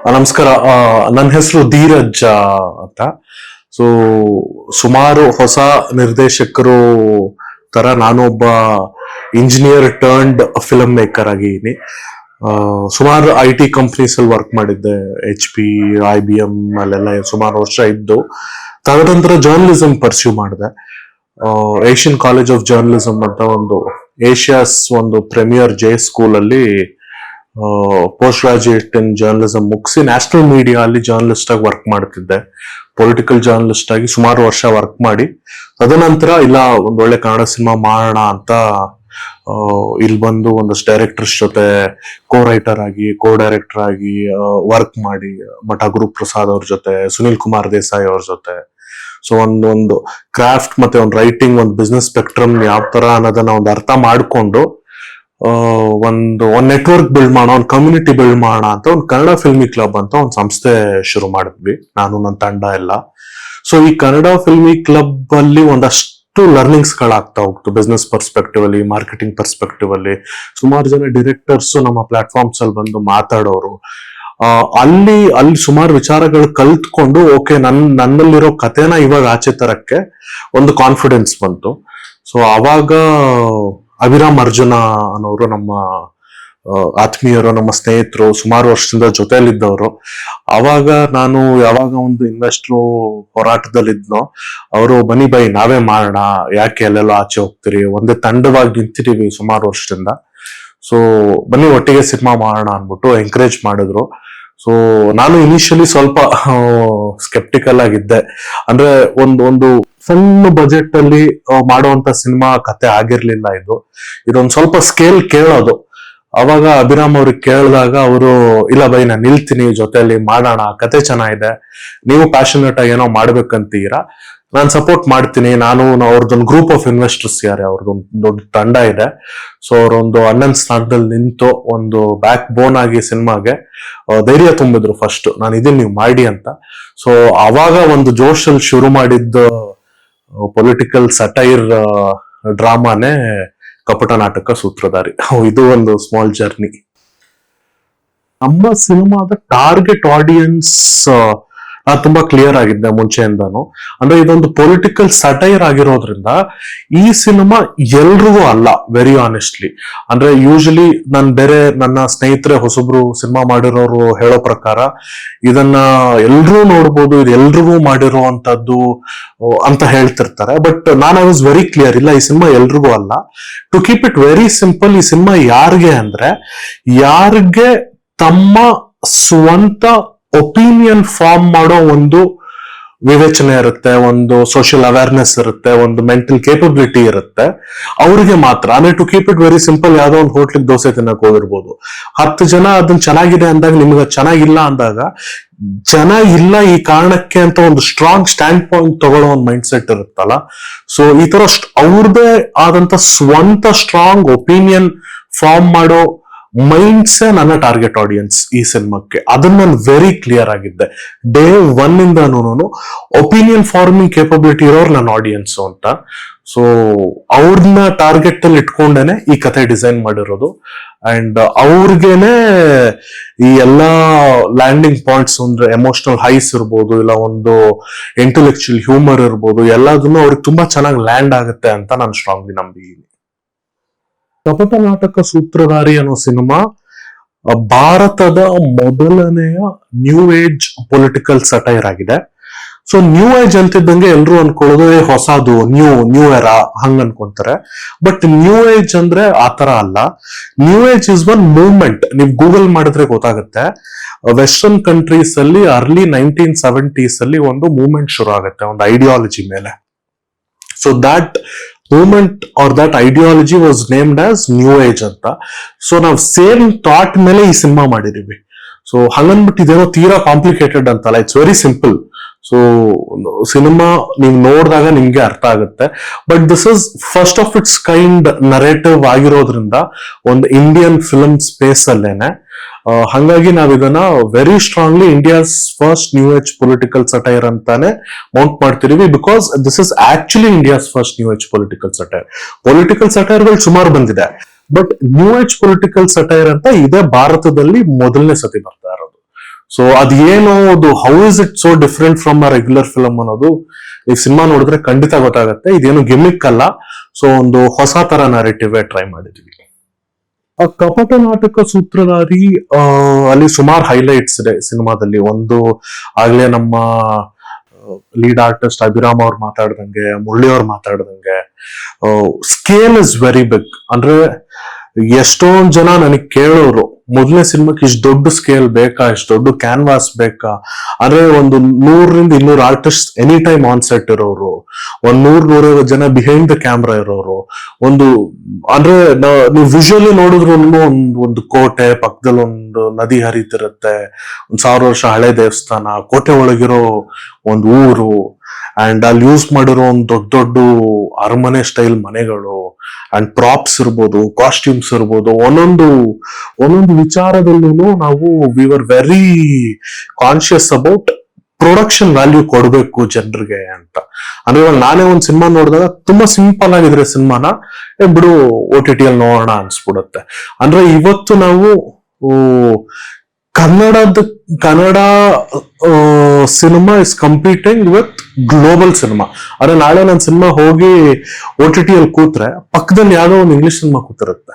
ನಮಸ್ಕಾರ. ನನ್ನ ಹೆಸರು ಧೀರಜ್ ಅಂತ. ಸೊ ಸುಮಾರು ಹೊಸ ನಿರ್ದೇಶಕರು ತರ ನಾನು ಒಬ್ಬ ಇಂಜಿನಿಯರ್ ಟರ್ನ್ಡ್ ಫಿಲ್ಮ್ ಮೇಕರ್ ಆಗಿದ್ದೀನಿ. ಸುಮಾರು IT ಕಂಪ್ನೀಸ್ ಅಲ್ಲಿ ವರ್ಕ್ ಮಾಡಿದ್ದೆ, HP, IBM ಅಲ್ಲೆಲ್ಲ ಸುಮಾರು ವರ್ಷ ಇದ್ದು. ತದನಂತರ ಜರ್ನಲಿಸಂ ಪರ್ಸ್ಯೂ ಮಾಡಿದೆ. ಏಷ್ಯನ್ ಕಾಲೇಜ್ ಆಫ್ ಜರ್ನಲಿಸಂ ಅಂತ ಒಂದು ಏಷ್ಯಾಸ್ ಒಂದು ಪ್ರೆಮಿಯರ್ ಸ್ಕೂಲ್ ಅಲ್ಲಿ ಪೋಸ್ಟ್ ಗ್ರಾಜುಯೇಟ್ ಇನ್ ಜರ್ನಲಿಸಂ ಮುಗಿಸಿ ನ್ಯಾಷನಲ್ ಮೀಡಿಯಾ ಅಲ್ಲಿ ಜರ್ನಲಿಸ್ಟ್ ಆಗಿ ವರ್ಕ್ ಮಾಡ್ತಿದ್ದೆ. ಪೊಲಿಟಿಕಲ್ ಜರ್ನಲಿಸ್ಟ್ ಆಗಿ ಸುಮಾರು ವರ್ಷ ವರ್ಕ್ ಮಾಡಿ ತದನಂತರ ಇಲ್ಲ ಒಂದೊಳ್ಳೆ ಕನ್ನಡ ಸಿನಿಮಾ ಮಾಡೋಣ ಅಂತ ಇಲ್ಲಿ ಬಂದು ಒಂದಷ್ಟು ಡೈರೆಕ್ಟರ್ಸ್ ಜೊತೆ ರೈಟರ್ ಆಗಿ ಡೈರೆಕ್ಟರ್ ಆಗಿ ವರ್ಕ್ ಮಾಡಿ ಮಠ ಗುರುಪ್ರಸಾದ್ ಅವ್ರ ಜೊತೆ, ಸುನಿಲ್ ಕುಮಾರ್ ದೇಸಾಯಿ ಅವ್ರ ಜೊತೆ. ಸೊ ಒಂದು ಕ್ರಾಫ್ಟ್ ಮತ್ತೆ ಒಂದು ರೈಟಿಂಗ್, ಒಂದು ಬಿಸ್ನೆಸ್ ಸ್ಪೆಕ್ಟ್ರಮ್ ಯಾವ ತರ ಅನ್ನೋದನ್ನ ಒಂದು ಅರ್ಥ ಮಾಡ್ಕೊಂಡು ಒಂದು ನೆಟ್ವರ್ಕ್ ಬಿಲ್ಡ್ ಮಾಡೋಣ, ಒಂದು ಕಮ್ಯುನಿಟಿ ಬಿಲ್ಡ್ ಮಾಡೋಣ ಅಂತ ಒಂದು ಕನ್ನಡ ಫಿಲ್ಮಿ ಕ್ಲಬ್ ಅಂತ ಒಂದು ಸಂಸ್ಥೆ ಶುರು ಮಾಡಿದ್ವಿ, ನಾನು ನನ್ನ ತಂಡ ಎಲ್ಲ. ಸೊ ಈ ಕನ್ನಡ ಫಿಲ್ಮಿ ಕ್ಲಬ್ ಅಲ್ಲಿ ಒಂದಷ್ಟು ಲರ್ನಿಂಗ್ಸ್ ಗಳಾಗ್ತಾ ಹೋಗ್ತು. ಬಿಸ್ನೆಸ್ ಪರ್ಸ್ಪೆಕ್ಟಿವ್ ಅಲ್ಲಿ, ಮಾರ್ಕೆಟಿಂಗ್ ಪರ್ಸ್ಪೆಕ್ಟಿವ್ ಅಲ್ಲಿ ಸುಮಾರು ಜನ ಡಿರೆಕ್ಟರ್ಸ್ ನಮ್ಮ ಪ್ಲಾಟ್ಫಾರ್ಮ್ಸ್ ಅಲ್ಲಿ ಬಂದು ಮಾತಾಡೋರು. ಅಲ್ಲಿ ಸುಮಾರು ವಿಚಾರಗಳು ಕಲ್ತ್ಕೊಂಡು ಓಕೆ ನನ್ನಲ್ಲಿರೋ ಕಥೆನ ಇವಾಗ ಆಚೆ ತರಕ್ಕೆ ಒಂದು ಕಾನ್ಫಿಡೆನ್ಸ್ ಬಂತು. ಸೊ ಅವಾಗ ಅಭಿರಾಮ್ ಅರ್ಜುನ ಅನ್ನೋರು ನಮ್ಮ ಆತ್ಮೀಯರು, ನಮ್ಮ ಸ್ನೇಹಿತರು, ಸುಮಾರು ವರ್ಷದಿಂದ ಜೊತೆಯಲ್ಲಿದ್ದವರು. ಅವಾಗ ನಾನು ಯಾವಾಗ ಒಂದು ಇನ್ವೆಸ್ಟ್ರು ಹೋರಾಟದಲ್ಲಿದ್ನೋ ಅವರು ಬನ್ನಿ ಬೈ ನಾವೇ ಮಾಡೋಣ, ಯಾಕೆ ಅಲ್ಲೆಲ್ಲ ಆಚೆ ಹೋಗ್ತೀರಿ, ಒಂದೇ ತಂಡವಾಗಿ ನಿಂತಿದೀವಿ ಸುಮಾರು ವರ್ಷದಿಂದ, ಸೊ ಬನ್ನಿ ಒಟ್ಟಿಗೆ ಸಿನಿಮಾ ಮಾಡೋಣ ಅನ್ಬಿಟ್ಟು ಎಂಕರೇಜ್ ಮಾಡಿದ್ರು. ಸೊ ನಾನು ಇನಿಷಿಯಲಿ ಸ್ವಲ್ಪ ಸ್ಕೆಪ್ಟಿಕಲ್ ಆಗಿದ್ದೆ. ಅಂದ್ರೆ ಒಂದು ಸಣ್ಣ ಬಜೆಟ್ ಅಲ್ಲಿ ಮಾಡುವಂತ ಸಿನಿಮಾ ಕತೆ ಆಗಿರ್ಲಿಲ್ಲ ಇದೊಂದು ಸ್ವಲ್ಪ ಸ್ಕೇಲ್ ಕೇಳೋದು. ಅವಾಗ ಅಭಿರಾಮ್ ಅವ್ರಿಗೆ ಕೇಳಿದಾಗ ಅವರು ಇಲ್ಲ ಬೈ ನಾನು ನಿಲ್ತೀನಿ, ಜೊತೆಯಲ್ಲಿ ಮಾಡೋಣ, ಕತೆ ಚೆನ್ನಾಗಿದೆ, ನೀವು ಪ್ಯಾಷನೇಟ್ ಆಗಿ ಏನೋ ಮಾಡ್ಬೇಕಂತೀರಾ, ನಾನು ಸಪೋರ್ಟ್ ಮಾಡ್ತೀನಿ. ಅವ್ರದ್ದೊಂದು ಗ್ರೂಪ್ ಆಫ್ ಇನ್ವೆಸ್ಟರ್ಸ್ ಅವ್ರದ್ದೊಂದು ದೊಡ್ಡ ತಂಡ ಇದೆ. ಸೊ ಅವರೊಂದು ಅಣ್ಣನ ಸ್ಥಾನದಲ್ಲಿ ನಿಂತು ಒಂದು ಬ್ಯಾಕ್ ಬೋನ್ ಆಗಿ ಸಿನಿಮಾಗೆ ಧೈರ್ಯ ತುಂಬಿದ್ರು ಫಸ್ಟ್, ನಾನು ಇದನ್ನ ನೀವು ಮಾಡಿ ಅಂತ. ಸೊ ಅವಾಗ ಒಂದು ಜೋಶಲ್ಲಿ ಶುರು ಮಾಡಿದ್ದ ಪೊಲಿಟಿಕಲ್ ಸಟೈರ್ ಡ್ರಾಮಾನೇ ಕಪಟ ನಾಟಕ ಸೂತ್ರಧಾರಿ. ಇದು ಒಂದು ಸ್ಮಾಲ್ ಜರ್ನಿ. ನಮ್ಮ ಸಿನಿಮಾದ ಟಾರ್ಗೆಟ್ ಆಡಿಯನ್ಸ್ ತುಂಬಾ ಕ್ಲಿಯರ್ ಆಗಿದ್ದೆ ಮುಂಚೆಯಿಂದಾನು. ಅಂದ್ರೆ ಇದೊಂದು ಪೊಲಿಟಿಕಲ್ ಸಟೈರ್ ಆಗಿರೋದ್ರಿಂದ ಈ ಸಿನಿಮಾ ಎಲ್ರಿಗೂ ಅಲ್ಲ, ವೆರಿ ಆನೆಸ್ಟ್ಲಿ. ಅಂದ್ರೆ ಯೂಶಲಿ ನನ್ನ ಸ್ನೇಹಿತರೆ ಹೊಸಬ್ರು ಸಿನಿಮಾ ಮಾಡಿರೋರು ಹೇಳೋ ಪ್ರಕಾರ ಇದನ್ನ ಎಲ್ರೂ ನೋಡ್ಬೋದು, ಇದು ಎಲ್ರಿಗೂ ಮಾಡಿರುವಂತದ್ದು ಅಂತ ಹೇಳ್ತಿರ್ತಾರೆ. But I was very clear, ಇಲ್ಲ ಈ ಸಿನಿಮಾ ಎಲ್ರಿಗೂ ಅಲ್ಲ. To keep it very simple, ಈ ಸಿನಿಮಾ ಯಾರಿಗೆ ಅಂದ್ರೆ ಯಾರಿಗೆ ತಮ್ಮ ಸ್ವಂತ ಒಪಿನಿಯನ್ ಫಾರ್ಮ್ ಮಾಡೋ ಒಂದು ವಿವೇಚನೆ ಇರುತ್ತೆ, ಒಂದು ಸೋಷಿಯಲ್ ಅವೇರ್ನೆಸ್ ಇರುತ್ತೆ, ಒಂದು ಮೆಂಟಲ್ ಕೇಪಬಿಲಿಟಿ ಇರುತ್ತೆ, ಅವ್ರಿಗೆ ಮಾತ್ರ. ಅಂದ್ರೆ to keep it very simple, ಯಾವ್ದೋ ಒಂದು ಹೋಟ್ಲಿಗೆ ದೋಸೆ ತಿನ್ನಕ್ ಹೋಗಿರ್ಬೋದು, 10 ಜನ ಅದನ್ನ ಚೆನ್ನಾಗಿದೆ ಅಂದಾಗ ನಿಮ್ಗೆ ಚೆನ್ನಾಗಿಲ್ಲ ಅಂದಾಗ ಚೆನ್ನಾಗಿಲ್ಲ ಈ ಕಾರಣಕ್ಕೆ ಅಂತ ಒಂದು ಸ್ಟ್ರಾಂಗ್ ಸ್ಟ್ಯಾಂಡ್ ಪಾಯಿಂಟ್ ತಗೊಳ್ಳೋ ಒಂದು ಮೈಂಡ್ ಸೆಟ್ ಇರುತ್ತಲ್ಲ. ಸೊ ಈ ತರ ಅವ್ರದೇ ಆದಂತ ಸ್ವಂತ ಸ್ಟ್ರಾಂಗ್ ಒಪಿನಿಯನ್ ಫಾರ್ಮ್ ಮಾಡೋ ಮೈಂಡ್ಸೇ ನನ್ನ ಟಾರ್ಗೆಟ್ ಆಡಿಯನ್ಸ್ ಈ ಸಿನಿಮಾಕ್ಕೆ. ಅದನ್ನ ನಾನು ವೆರಿ ಕ್ಲಿಯರ್ ಆಗಿದ್ದೆ ಡೇ 1 ಇಂದನೂ. ಒಪಿನಿಯನ್ ಫಾರ್ಮಿಂಗ್ ಕೇಪಬಿಲಿಟಿ ಇರೋರು ನನ್ನ ಆಡಿಯನ್ಸ್ ಅಂತ. ಸೊ ಅವ್ರನ್ನ ಟಾರ್ಗೆಟ್ ಅಲ್ಲಿ ಇಟ್ಕೊಂಡೇನೆ ಈ ಕತೆ ಡಿಸೈನ್ ಮಾಡಿರೋದು. ಅಂಡ್ ಅವ್ರಿಗೇನೆ ಈ ಎಲ್ಲಾ ಲ್ಯಾಂಡಿಂಗ್ ಪಾಯಿಂಟ್ಸ್, ಅಂದ್ರೆ ಎಮೋಷನಲ್ ಹೈಸ್ ಇರ್ಬೋದು, ಇಲ್ಲ ಒಂದು ಇಂಟೆಲೆಕ್ಚುಯಲ್ ಹ್ಯೂಮರ್ ಇರ್ಬೋದು, ಎಲ್ಲದನ್ನು ಅವ್ರಿಗೆ ತುಂಬಾ ಚೆನ್ನಾಗಿ ಲ್ಯಾಂಡ್ ಆಗುತ್ತೆ ಅಂತ ನಾನು ಸ್ಟ್ರಾಂಗ್ಲಿ ನಂಬಿದ್ದೀನಿ. ಕಪಟ ನಾಟಕ ಸೂತ್ರಧಾರಿ ಅನ್ನೋ ಸಿನಿಮಾ ಭಾರತದ ಮೊದಲನೆಯ ನ್ಯೂ ಏಜ್ ಪೊಲಿಟಿಕಲ್ ಸಟೈರ್ ಆಗಿದೆ. ಸೊ ನ್ಯೂ ಏಜ್ ಅಂತಿದ್ದಂಗೆ ಎಲ್ರು ಅನ್ಕೊಳ್ಳೋದು ಹೊಸದು, ನ್ಯೂ ಎರಾ ಹಂಗ ಅನ್ಕೊಂತಾರೆ. ಬಟ್ ನ್ಯೂ ಏಜ್ ಅಂದ್ರೆ ಆತರ ಅಲ್ಲ. New age is one movement. ನೀವು ಗೂಗಲ್ ಮಾಡಿದ್ರೆ ಗೊತ್ತಾಗುತ್ತೆ. ವೆಸ್ಟರ್ನ್ ಕಂಟ್ರೀಸ್ ಅಲ್ಲಿ ಅರ್ಲಿ 1970s ಅಲ್ಲಿ ಒಂದು ಮೂವ್ಮೆಂಟ್ ಶುರು ಆಗುತ್ತೆ ಒಂದು ಐಡಿಯಾಲಜಿ ಮೇಲೆ. So that movement or that ideology was named as new age ಅಂತ. ಸೊ ನಾವು ಸೇಮ್ ಥಾಟ್ ಮೇಲೆ ಈ ಸಿನಿಮಾ ಮಾಡಿದೀವಿ. ಸೊ ಹಂಗನ್ಬಿಟ್ಟು ಇದೇನೋ ತೀರಾ ಕಾಂಪ್ಲಿಕೇಟೆಡ್ ಅಂತಲ್ಲ, it's very simple. So cinema ನೀವು ನೋಡಿದಾಗ ನಿಮ್ಗೆ ಅರ್ಥ ಆಗುತ್ತೆ. But this is first of its kind narrative ಆಗಿರೋದ್ರಿಂದ ಒಂದು ಇಂಡಿಯನ್ ಫಿಲ್ಮ್ ಸ್ಪೇಸ್ ಅಲ್ಲೇನೆ. ಹಾಗಾಗಿ ನಾವ್ ಇದನ್ನ very strongly India's first new age political satire ಅಂತಾನೆ ಮೌಂಟ್ ಮಾಡ್ತಿದೀವಿ. Because this is actually India's first new age political satire. Political ಸಟೈರ್ಗಳು ಸುಮಾರು ಬಂದಿದೆ, but new age political satire ಅಂತ ಇದೇ ಭಾರತದಲ್ಲಿ ಮೊದಲನೇ ಸತಿ ಬರ್ತಾ ಇರೋದು. ಸೊ ಅದೇನು ಅದು how is it so different from a regular film ಅನ್ನೋದು ನೀವು ಸಿನಿಮಾ ನೋಡಿದ್ರೆ ಖಂಡಿತ ಗೊತ್ತಾಗುತ್ತೆ. ಇದೇನು ಗಿಮಿಕ್ ಅಲ್ಲ, ಸೊ ಒಂದು ಹೊಸ ತರ ನರೇಟಿವ್ ಟ್ರೈ ಮಾಡಿದೀವಿ. ಆ ಕಪಟ ನಾಟಕ ಸೂತ್ರಧಾರಿ ಅಲ್ಲಿ ಸುಮಾರು ಹೈಲೈಟ್ಸ್ ಇದೆ ಸಿನಿಮಾದಲ್ಲಿ. ಒಂದು ಆಗ್ಲೇ ನಮ್ಮ ಲೀಡ್ ಆರ್ಟಿಸ್ಟ್ ಅಭಿರಾಮ್ ಅವ್ರು ಮಾತಾಡ್ದಂಗೆ, ಮುರಳಿ ಅವ್ರು ಮಾತಾಡ್ದಂಗೆ, ಸ್ಕೇಲ್ ಇಸ್ ವೆರಿ ಬಿಗ್. ಅಂದ್ರೆ ಎಷ್ಟೊಂದ್ ಜನ ನನಗ್ ಕೇಳೋರು, ಮೊದಲನೇ ಸಿನಿಮಾಕ್ಕೆ ಇಷ್ಟು ದೊಡ್ಡ ಸ್ಕೇಲ್ ಬೇಕಾ, ಇಷ್ಟು ದೊಡ್ಡ ಕ್ಯಾನ್ವಾಸ್ ಬೇಕಾ? ಅಂದ್ರೆ ಒಂದು 100-200 artist any time on set ಇರೋರು, 100-150 ಜನ ಬಿಹೈಂಡ್ ದ ಕ್ಯಾಮ್ರಾ ಇರೋರು. ಒಂದು ಅಂದ್ರೆ ನೀವು ವಿಜುವಲಿ ನೋಡಿದ್ರು ಒಂದು ಕೋಟೆ ಪಕ್ಕದಲ್ಲಿ ಒಂದು ನದಿ ಹರಿತಿರುತ್ತೆ, 1000 ವರ್ಷ ಹಳೆ ದೇವಸ್ಥಾನ, ಕೋಟೆ ಒಳಗಿರೋ ಒಂದು ಊರು, ಅಂಡ್ ಅಲ್ಲಿ ಯೂಸ್ ಮಾಡಿರೋ ಒಂದು ದೊಡ್ಡ ದೊಡ್ಡ ಅರಮನೆ ಸ್ಟೈಲ್ ಮನೆಗಳು, ಅಂಡ್ ಪ್ರಾಪ್ಸ್ ಇರ್ಬೋದು, ಕಾಸ್ಟ್ಯೂಮ್ಸ್ ಇರ್ಬೋದು, ಒಂದೊಂದು ವಿಚಾರದಲ್ಲೂ ನಾವು we were very conscious about production value ಕೊಡಬೇಕು ಜನರಿಗೆ ಅಂತ. ಅಂದ್ರೆ ಇವಾಗ ನಾನೇ ಒಂದು ಸಿನಿಮಾ ನೋಡಿದಾಗ ತುಂಬಾ ಸಿಂಪಲ್ ಆಗಿದ್ರೆ ಸಿನಿಮಾನ ಬಿಡು OTT ಅಲ್ಲಿ ನೋಡೋಣ ಅನ್ಸ್ಬಿಡುತ್ತೆ. ಅಂದ್ರೆ ಇವತ್ತು ನಾವು Kannada cinema is competing with global cinema. ಅಂದ್ರೆ ನಾಳೆ ನನ್ನ ಸಿನಿಮಾ ಹೋಗಿ OTT ಅಲ್ಲಿ ಕೂತ್ರೆ ಪಕ್ಕದಲ್ಲಿ ಯಾವ್ದೋ ಒಂದು ಇಂಗ್ಲಿಷ್ ಸಿನಿಮಾ ಕೂತಿರುತ್ತೆ.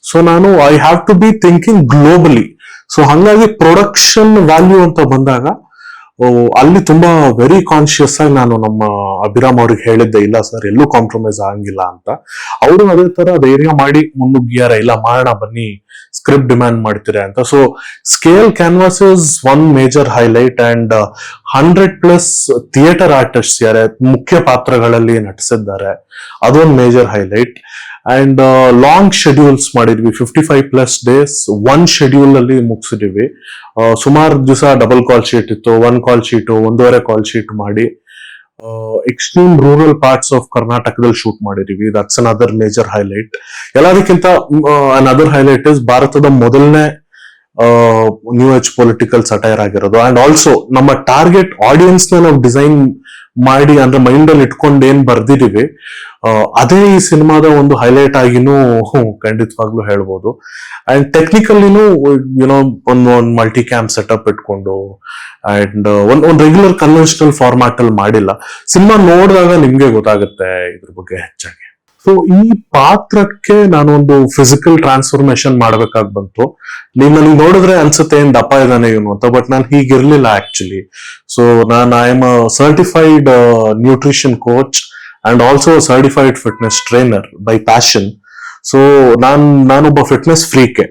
ಸೊ ನಾನು I have to be thinking globally. So ಹಂಗಾಗಿ ಪ್ರೊಡಕ್ಷನ್ ವ್ಯಾಲ್ಯೂ ಅಂತ ಬಂದಾಗ ಅಲ್ಲಿ ತುಂಬಾ ವೆರಿ ಕಾನ್ಶಿಯಸ್ ಆಗಿ ನಾನು ನಮ್ಮ ಅಭಿರಾಮ್ ಅವ್ರಿಗೆ ಹೇಳಿದ್ದೆ, ಇಲ್ಲ ಸರ್ ಎಲ್ಲೂ ಕಾಂಪ್ರಮೈಸ್ ಆಗಂಗಿಲ್ಲ ಅಂತ. ಅವರು ಅದೇ ತರ ಧೈರ್ಯ ಮಾಡಿ ಮುನ್ನುಗ್ಗಿಯಾರ, ಇಲ್ಲ ಮಾಡೋಣ ಬನ್ನಿ, ಸ್ಕ್ರಿಪ್ಟ್ ಡಿಮ್ಯಾಂಡ್ ಮಾಡ್ತೀರಾ ಅಂತ. So scale canvas is one major highlight, and 100+ theatre artist ಯಾರೇ ಮುಖ್ಯ ಪಾತ್ರಗಳಲ್ಲಿ ನಟಿಸಿದ್ದಾರೆ, ಅದೊಂದು major highlight. And long schedules ಮಾಡಿದ್ವಿ, 55+ ಡೇಸ್ ಒನ್ ಶೆಡ್ಯೂಲ್ ಅಲ್ಲಿ ಮುಗಿಸಿದೀವಿ. ಸುಮಾರು ದಿವಸ ಡಬಲ್ ಕಾಲ್ ಶೀಟ್ ಇತ್ತು, 1 ಕಾಲ್ ಶೀಟ್, 1.5 ಕಾಲ್ ಶೀಟ್ ಮಾಡಿ ಎಕ್ಸ್ಟ್ರೀಮ್ ರೂರಲ್ ಪಾರ್ಟ್ಸ್ ಆಫ್ ಕರ್ನಾಟಕದಲ್ಲಿ ಶೂಟ್ ಮಾಡಿದೀವಿ. That's another major highlight. ಎಲ್ಲದಕ್ಕಿಂತ ಅನದರ್ ಹೈಲೈಟ್ ಇಸ್ ಭಾರತದ ಮೊದಲನೇ ನ್ಯೂ ಏಜ್ ಪೊಲಿಟಿಕಲ್ ಸಟೈರ್ ಆಗಿರೋದು. ಅಂಡ್ ಆಲ್ಸೋ ನಮ್ಮ ಟಾರ್ಗೆಟ್ ಆಡಿಯನ್ಸ್ ನ ನಾವು ಡಿಸೈನ್ ಮಾಡಿ ಅಂದ್ರೆ ಮೈಂಡ್ ಅಲ್ಲಿ ಇಟ್ಕೊಂಡು ಏನ್ ಬರ್ದಿದೀವಿ ಅದೇ ಈ ಸಿನಿಮಾದ ಒಂದು ಹೈಲೈಟ್ ಆಗಿನೂ ಖಂಡಿತವಾಗ್ಲೂ ಹೇಳ್ಬೋದು. ಅಂಡ್ ಟೆಕ್ನಿಕಲಿನೂ ಯುನೋ ಒಂದು ಮಲ್ಟಿ ಕ್ಯಾಮ್ ಸೆಟಪ್ ಇಟ್ಕೊಂಡು ಅಂಡ್ ಒಂದು ರೆಗ್ಯುಲರ್ ಕನ್ವೆನ್ಷನಲ್ ಫಾರ್ಮ್ಯಾಟ್ ಅಲ್ಲಿ ಮಾಡಿಲ್ಲ. ಸಿನಿಮಾ ನೋಡಿದಾಗ ನಿಮ್ಗೆ ಗೊತ್ತಾಗುತ್ತೆ ಇದ್ರ ಬಗ್ಗೆ ಹೆಚ್ಚಾಗಿ. ಸೊ ಈ ಪಾತ್ರಕ್ಕೆ ನಾನೊಂದು ಫಿಸಿಕಲ್ ಟ್ರಾನ್ಸ್ಫಾರ್ಮೇಶನ್ ಮಾಡ್ಬೇಕಾಗಿ ಬಂತು. ನೀವು ನನಗೆ ನೋಡಿದ್ರೆ ಅನ್ಸುತ್ತೆ ಏನ್ ದಪ್ಪ ಇದ್ದಾನೆ ಇವನು ಅಂತ, ಬಟ್ ನಾನು ಹೀಗಿರ್ಲಿಲ್ಲ actually. So I am a certified nutrition coach and also certified fitness trainer by passion. So ನಾನೊಬ್ಬ ಫಿಟ್ನೆಸ್ ಫ್ರೀಕೆ.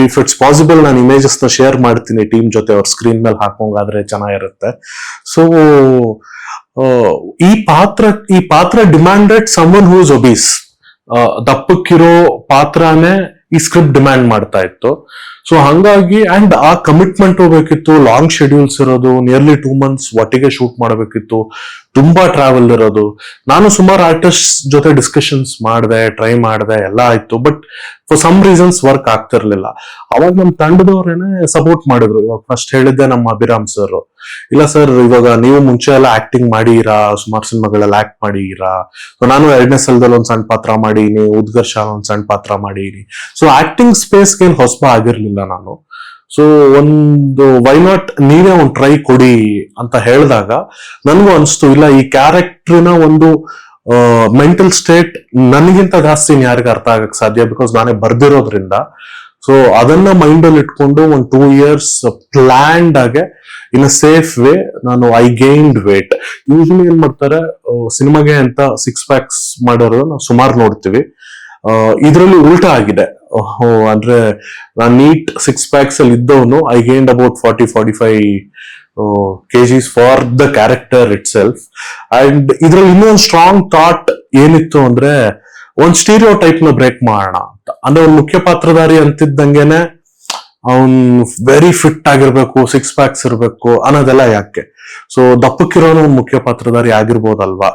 ಇಫ್ ಇಟ್ಸ್ ಪಾಸಿಬಲ್ ನಾನು ಇಮೇಜಸ್ ನ ಶೇರ್ ಮಾಡ್ತೀನಿ ಟೀಮ್ ಜೊತೆ, ಅವ್ರ ಸ್ಕ್ರೀನ್ ಮೇಲೆ ಹಾಕೋಂಗಾದ್ರೆ ಚೆನ್ನಾಗಿರುತ್ತೆ. ಸೊ ಈ ಪಾತ್ರ demanded someone who is obese. ದಪ್ಪಕ್ಕಿರೋ ಪಾತ್ರನೇ ಈ ಸ್ಕ್ರಿಪ್ಟ್ ಡಿಮ್ಯಾಂಡ್ ಮಾಡ್ತಾ ಇತ್ತು. ಸೊ ಹಂಗಾಗಿ ಅಂಡ್ ಆ ಕಮಿಟ್ಮೆಂಟ್ ಹೋಗ್ಬೇಕಿತ್ತು, ಲಾಂಗ್ ಶೆಡ್ಯೂಲ್ಸ್ ಇರೋದು, ನಿಯರ್ಲಿ 2 months ಒಟ್ಟಿಗೆ ಶೂಟ್ ಮಾಡಬೇಕಿತ್ತು, ತುಂಬಾ ಟ್ರಾವೆಲ್ ಇರೋದು. ನಾನು ಸುಮಾರು ಆರ್ಟಿಸ್ಟ್ ಜೊತೆ ಡಿಸ್ಕಷನ್ಸ್ ಮಾಡಿದೆ, ಟ್ರೈ ಮಾಡಿದೆ, ಎಲ್ಲ ಆಯ್ತು. But for some reasons work ಆಗ್ತಿರ್ಲಿಲ್ಲ. ಅವಾಗ ನಮ್ಮ ತಂಡದವ್ರೇನೆ ಸಪೋರ್ಟ್ ಮಾಡಿದ್ರು. ಇವಾಗ ಫಸ್ಟ್ ಹೇಳಿದ್ದೆ ನಮ್ಮ ಅಭಿರಾಮ್ ಸರ್, ಇಲ್ಲ ಸರ್ ಇವಾಗ ನೀವು ಮುಂಚೆ ಎಲ್ಲ ಆಕ್ಟಿಂಗ್ ಮಾಡಿರಾ, ಸುಮಾರು ಸಿನಿಮಾಗಳಲ್ಲಿ ಆಕ್ಟ್ ಮಾಡಿರಾ. ಸೊ ನಾನು 2ನೇ ಸಲದಲ್ಲಿ ಒಂದ್ ಸಣ್ಣ ಪಾತ್ರ ಮಾಡೀನಿ, ಉದ್ಘರ್ಷ ಒಂದ್ ಸಣ್ಣ ಪಾತ್ರ ಮಾಡೀನಿ. ಸೊ ಆಕ್ಟಿಂಗ್ ಸ್ಪೇಸ್ಗೆ ಏನ್ ಹೊಸಬ ಆಗಿರ್ಲಿಲ್ಲ ನಾನು. ಸೊ ಒಂದು ವೈ ನಾಟ್ ನೀವೇ ಒಂದು ಟ್ರೈ ಕೊಡಿ ಅಂತ ಹೇಳಿದಾಗ ನನ್ಗೂ ಅನ್ಸ್ತು, ಇಲ್ಲ ಈ ಕ್ಯಾರೆಕ್ಟರ್ನ ಒಂದು ಮೆಂಟಲ್ ಸ್ಟೇಟ್ ನನಗಿಂತ ಜಾಸ್ತಿ ಯಾರಿಗ ಅರ್ಥ ಆಗಕ್ ಸಾಧ್ಯ, ಬಿಕಾಸ್ ನಾನೇ ಬರ್ದಿರೋದ್ರಿಂದ. ಸೊ ಅದನ್ನ ಮೈಂಡ್ ಅಲ್ಲಿ ಇಟ್ಕೊಂಡು ಒಂದು 2 years ಪ್ಲಾನ್ಡ್ ಆಗಿ ಇನ್ ಅ ಸೇಫ್ ವೇ ನಾನು ಐ ಗೈನ್ಡ್ ವೇಟ್. ಯೂಶಲಿ ಏನ್ ಮಾಡ್ತಾರೆ ಸಿನಿಮಾಗೆ ಅಂತ 6 packs ಮಾಡೋರು ನಾವು ಸುಮಾರು ನೋಡ್ತೀವಿ. ಇದರಲ್ಲಿ ಉಲ್ಟಾ ಆಗಿದೆ. ಅಂದ್ರೆ ನಾನು ನೀಟ್ 6 packs ಅಲ್ಲಿ ಇದ್ದವನು I gained about 40-45 kgs for the character it self. And ಇದ್ರಲ್ಲಿ ಇನ್ನೊಂದು ಸ್ಟ್ರಾಂಗ್ ಥಾಟ್ ಏನಿತ್ತು ಅಂದ್ರೆ ಒಂದ್ ಸ್ಟೀರಿಯೋ ಟೈಪ್ ನ ಬ್ರೇಕ್ ಮಾಡೋಣ ಅಂತ. ಅಂದ್ರೆ ಒಂದು ಮುಖ್ಯ ಪಾತ್ರಧಾರಿ ಅಂತಿದ್ದಂಗೆನೆ ಅವನ್ ವೆರಿ ಫಿಟ್ ಆಗಿರ್ಬೇಕು, 6 packs ಇರ್ಬೇಕು ಅನ್ನೋದೆಲ್ಲ ಯಾಕೆ. ಸೊ ದಪ್ಪಕ್ಕಿರೋನು ಒಂದು ಮುಖ್ಯ ಪಾತ್ರಧಾರಿ ಆಗಿರ್ಬೋದಲ್ವಾ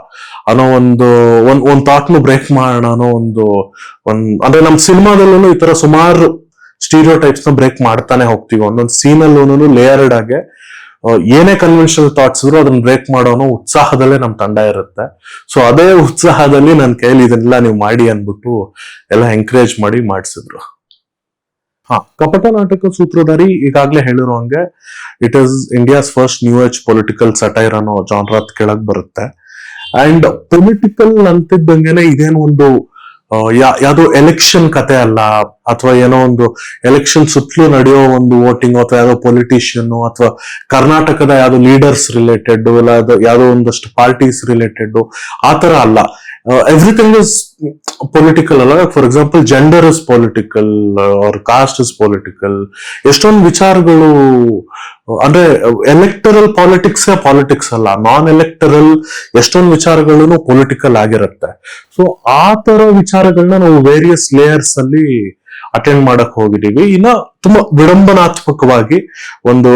ಅನ್ನೋ ಒಂದ್ ಥಾಟ್ ನು ಬ್ರೇಕ್ ಮಾಡೋಣ ಅನ್ನೋ ಅಂದ್ರೆ ನಮ್ ಸಿನಿಮಾದಲ್ಲೂ ಈ ತರ ಸುಮಾರು ಸ್ಟೀರಿಯೋ ಟೈಪ್ಸ್ ನ ಬ್ರೇಕ್ ಮಾಡ್ತಾನೆ ಹೋಗ್ತೀವಿ. ಒಂದೊಂದು ಸೀನ್ ಅಲ್ಲೂ ಲೇಯರ್ಡ್ ಆಗಿ ಏನೇ ಕನ್ವೆನ್ಷನಲ್ ಥಾಟ್ಸ್ ಇದ್ರು ಅದನ್ನ ಬ್ರೇಕ್ ಮಾಡೋನು ಉತ್ಸಾಹದಲ್ಲೇ ನಮ್ ತಂಡ ಇರುತ್ತೆ. ಸೊ ಅದೇ ಉತ್ಸಾಹದಲ್ಲಿ ನನ್ನ ಕೈಲಿ ಇದನ್ನೆಲ್ಲ ನೀವು ಮಾಡಿ ಅನ್ಬಿಟ್ಟು ಎಲ್ಲ ಎಂಕರೇಜ್ ಮಾಡಿ ಮಾಡಿಸಿದ್ರು. ಕಪಟ ನಾಟಕ ಸೂತ್ರಧಾರಿ ಈಗಾಗ್ಲೇ ಹೇಳಿರೋ ಹಂಗೆ it is India's first new age political satire ಅನ್ನೋ ಜಾನ್ರಾತ್ ಕೆಳಗ್ ಬರುತ್ತೆ. ಅಂಡ್ ಪೊಲಿಟಿಕಲ್ ಅಂತಿದ್ದಂಗೆನೆ ಇದೇನು ಒಂದು ಯಾವ್ದೋ ಎಲೆಕ್ಷನ್ ಕತೆ ಅಲ್ಲ, ಅಥವಾ ಏನೋ ಒಂದು ಎಲೆಕ್ಷನ್ ಸುತ್ತಲೂ ನಡೆಯೋ ಒಂದು ವೋಟಿಂಗ್, ಅಥವಾ ಯಾವ್ದೋ ಪೊಲಿಟಿಷಿಯನ್ ಅಥವಾ ಕರ್ನಾಟಕದ ಯಾವ್ದೋ ಲೀಡರ್ಸ್ ರಿಲೇಟೆಡ್, ಇಲ್ಲ ಯಾವ್ದೋ ಒಂದಷ್ಟು ಪಾರ್ಟೀಸ್ ರಿಲೇಟೆಡ್ ಆ ತರ ಅಲ್ಲ. ಎವ್ರಿಥಿಂಗ್ ಇಸ್ ಪೊಲಿಟಿಕಲ್ ಅಲ್ಲ. For example gender is political, R cost is political. ಎಷ್ಟೊಂದು ವಿಚಾರಗಳು ಅಂದ್ರೆ ಎಲೆಕ್ಟರಲ್ ಪಾಲಿಟಿಕ್ಸ್ ಅಲ್ಲ, ನಾನ್ ಎಲೆಕ್ಟರಲ್ ಎಷ್ಟೊಂದು ವಿಚಾರಗಳು ಪೊಲಿಟಿಕಲ್ ಆಗಿರುತ್ತೆ. ಸೊ ಆ ತರ ವಿಚಾರಗಳನ್ನ ನಾವು ವೇರಿಯಸ್ ಲೇಯರ್ಸ್ ಅಲ್ಲಿ ಅಟೆಂಡ್ ಮಾಡಕ್ ಹೋಗಿದೀವಿ. ಇನ್ನ ತುಂಬಾ ವಿಡಂಬನಾತ್ಮಕವಾಗಿ, ಒಂದು